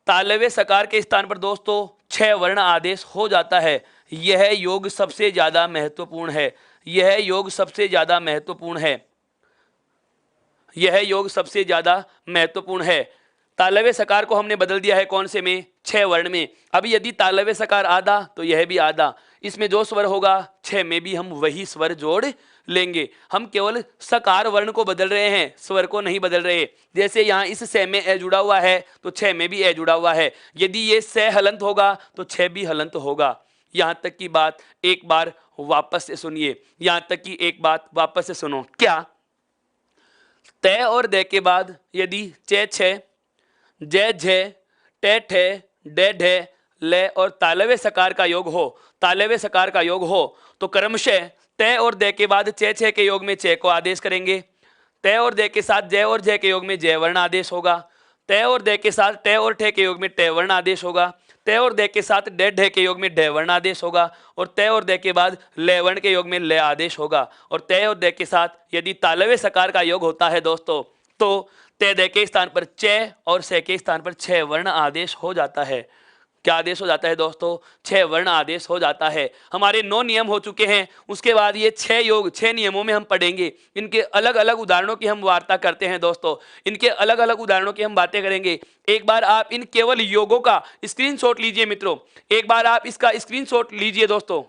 [SPEAKER 1] तालव्य सकार के स्थान पर दोस्तों छ वर्ण आदेश हो जाता है। यह योग सबसे ज्यादा महत्वपूर्ण है। यह योग सबसे ज्यादा महत्वपूर्ण है। यह योग सबसे ज्यादा महत्वपूर्ण है। तालव्य सकार को हमने बदल दिया है कौन से में? छ वर्ण में। अब यदि तालव्य सकार आधा तो यह भी आधा। इसमें जो स्वर होगा छ में भी हम वही स्वर जोड़ लेंगे। हम केवल सकार वर्ण को बदल रहे हैं, स्वर को नहीं बदल रहे। जैसे यहाँ इस स में ए जुड़ा हुआ है तो छ में भी ए जुड़ा हुआ है। यदि ये स हलंत होगा तो छ भी हलंत होगा। यहाँ तक की बात एक बार वापस से सुनिए। यहाँ तक की एक बात वापस से सुनो। क्या? तय और दय के बाद यदि च छ, जय झ, टे ठे, डे ढे, ले और तालव्य सकार का योग हो, तालव्य सकार का योग हो तो क्रमशः तय और दय के बाद च छ के योग में च को आदेश करेंगे। तय और दय के साथ जय और झ के योग में जय वर्ण आदेश होगा। तय और दय के साथ ट और ठे के योग में ट वर्ण आदेश होगा। तय और दय के साथ डे ढे के योग में ढ वर्ण आदेश होगा। और तय और दय के बाद ले वर्ण के योग में ले आदेश होगा। और तय और दय के साथ यदि तालव्य सकार का योग होता है दोस्तों तो तय दय के स्थान पर च और स के स्थान पर छ वर्ण आदेश हो जाता है। क्या आदेश हो जाता है दोस्तों? छ वर्ण आदेश हो जाता है। हमारे 9 नियम हो चुके हैं। उसके बाद ये 6 योग 6 नियमों में हम पढ़ेंगे। इनके अलग अलग उदाहरणों की हम वार्ता करते हैं दोस्तों। इनके अलग अलग उदाहरणों की हम बातें करेंगे। एक बार आप इन केवल योगों का स्क्रीनशॉट लीजिए मित्रों। एक बार आप इसका स्क्रीनशॉट लीजिए दोस्तों।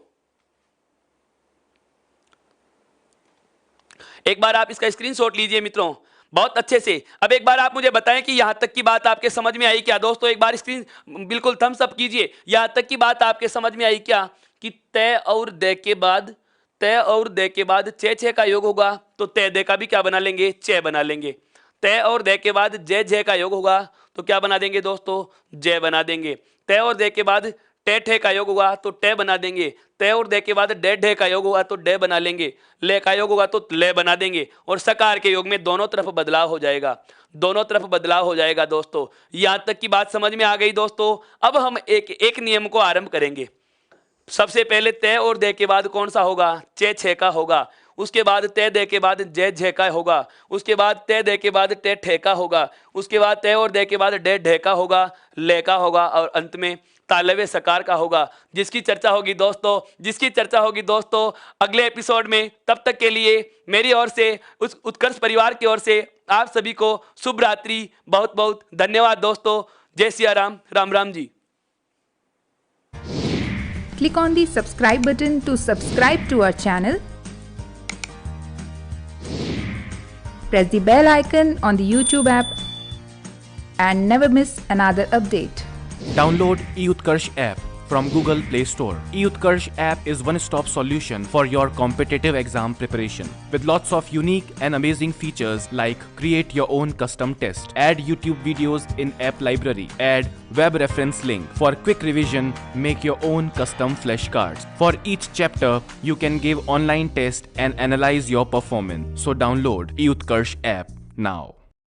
[SPEAKER 1] एक बार आप इसका स्क्रीनशॉट लीजिए मित्रों, बहुत अच्छे से। अब एक बार आप मुझे बताएं कि यहां तक की बात आपके समझ में आई क्या दोस्तों? एक बार स्क्रीन बिल्कुल थम्स अप कीजिए। यहां तक की बात आपके समझ में आई क्या कि तय और दय के बाद, तय और दय के बाद च छ का योग होगा तो तय दय का भी क्या बना लेंगे? च बना लेंगे। तय और दय के बाद जय झ का योग होगा तो क्या बना देंगे दोस्तों? जय बना देंगे। तय और दय के बाद टे ठे का योग होगा तो टे बना देंगे। तय और दय के बाद डे ढे का योग होगा तो डे बना लेंगे। ले का योग होगा तो ले बना देंगे। और सकार के योग में दोनों तरफ बदलाव हो जाएगा। दोनों तरफ बदलाव हो जाएगा दोस्तों। यहां तक की बात समझ में आ गई दोस्तों। अब हम एक एक नियम को आरंभ करेंगे। सबसे पहले तय और दय के बाद कौन सा होगा? च छ का होगा। उसके बाद तय दय के बाद जय झ का होगा। उसके बाद तय दय के बाद टे ठे का होगा। उसके बाद तय और दय के बाद डे ढे का होगा, ले का होगा और अंत में तालव्य सकार का होगा। जिसकी चर्चा होगी दोस्तों, जिसकी चर्चा होगी दोस्तों अगले एपिसोड में। तब तक के लिए मेरी ओर से, उस उत्कर्ष परिवार की ओर से आप सभी को शुभ रात्रि। बहुत बहुत धन्यवाद दोस्तों। जय Siya Ram. Ram Ram ji.
[SPEAKER 2] Click on the subscribe button to subscribe to our channel. Press the bell icon on the YouTube app and never miss another update.
[SPEAKER 3] Download eUtkarsh app from Google Play Store. eUtkarsh app is one-stop solution for your competitive exam preparation with lots of unique and amazing features like create your own custom test, add YouTube videos in app library, add web reference link for quick revision, make your own custom flashcards. For each chapter, you can give online test and analyze your performance. So download eUtkarsh app now.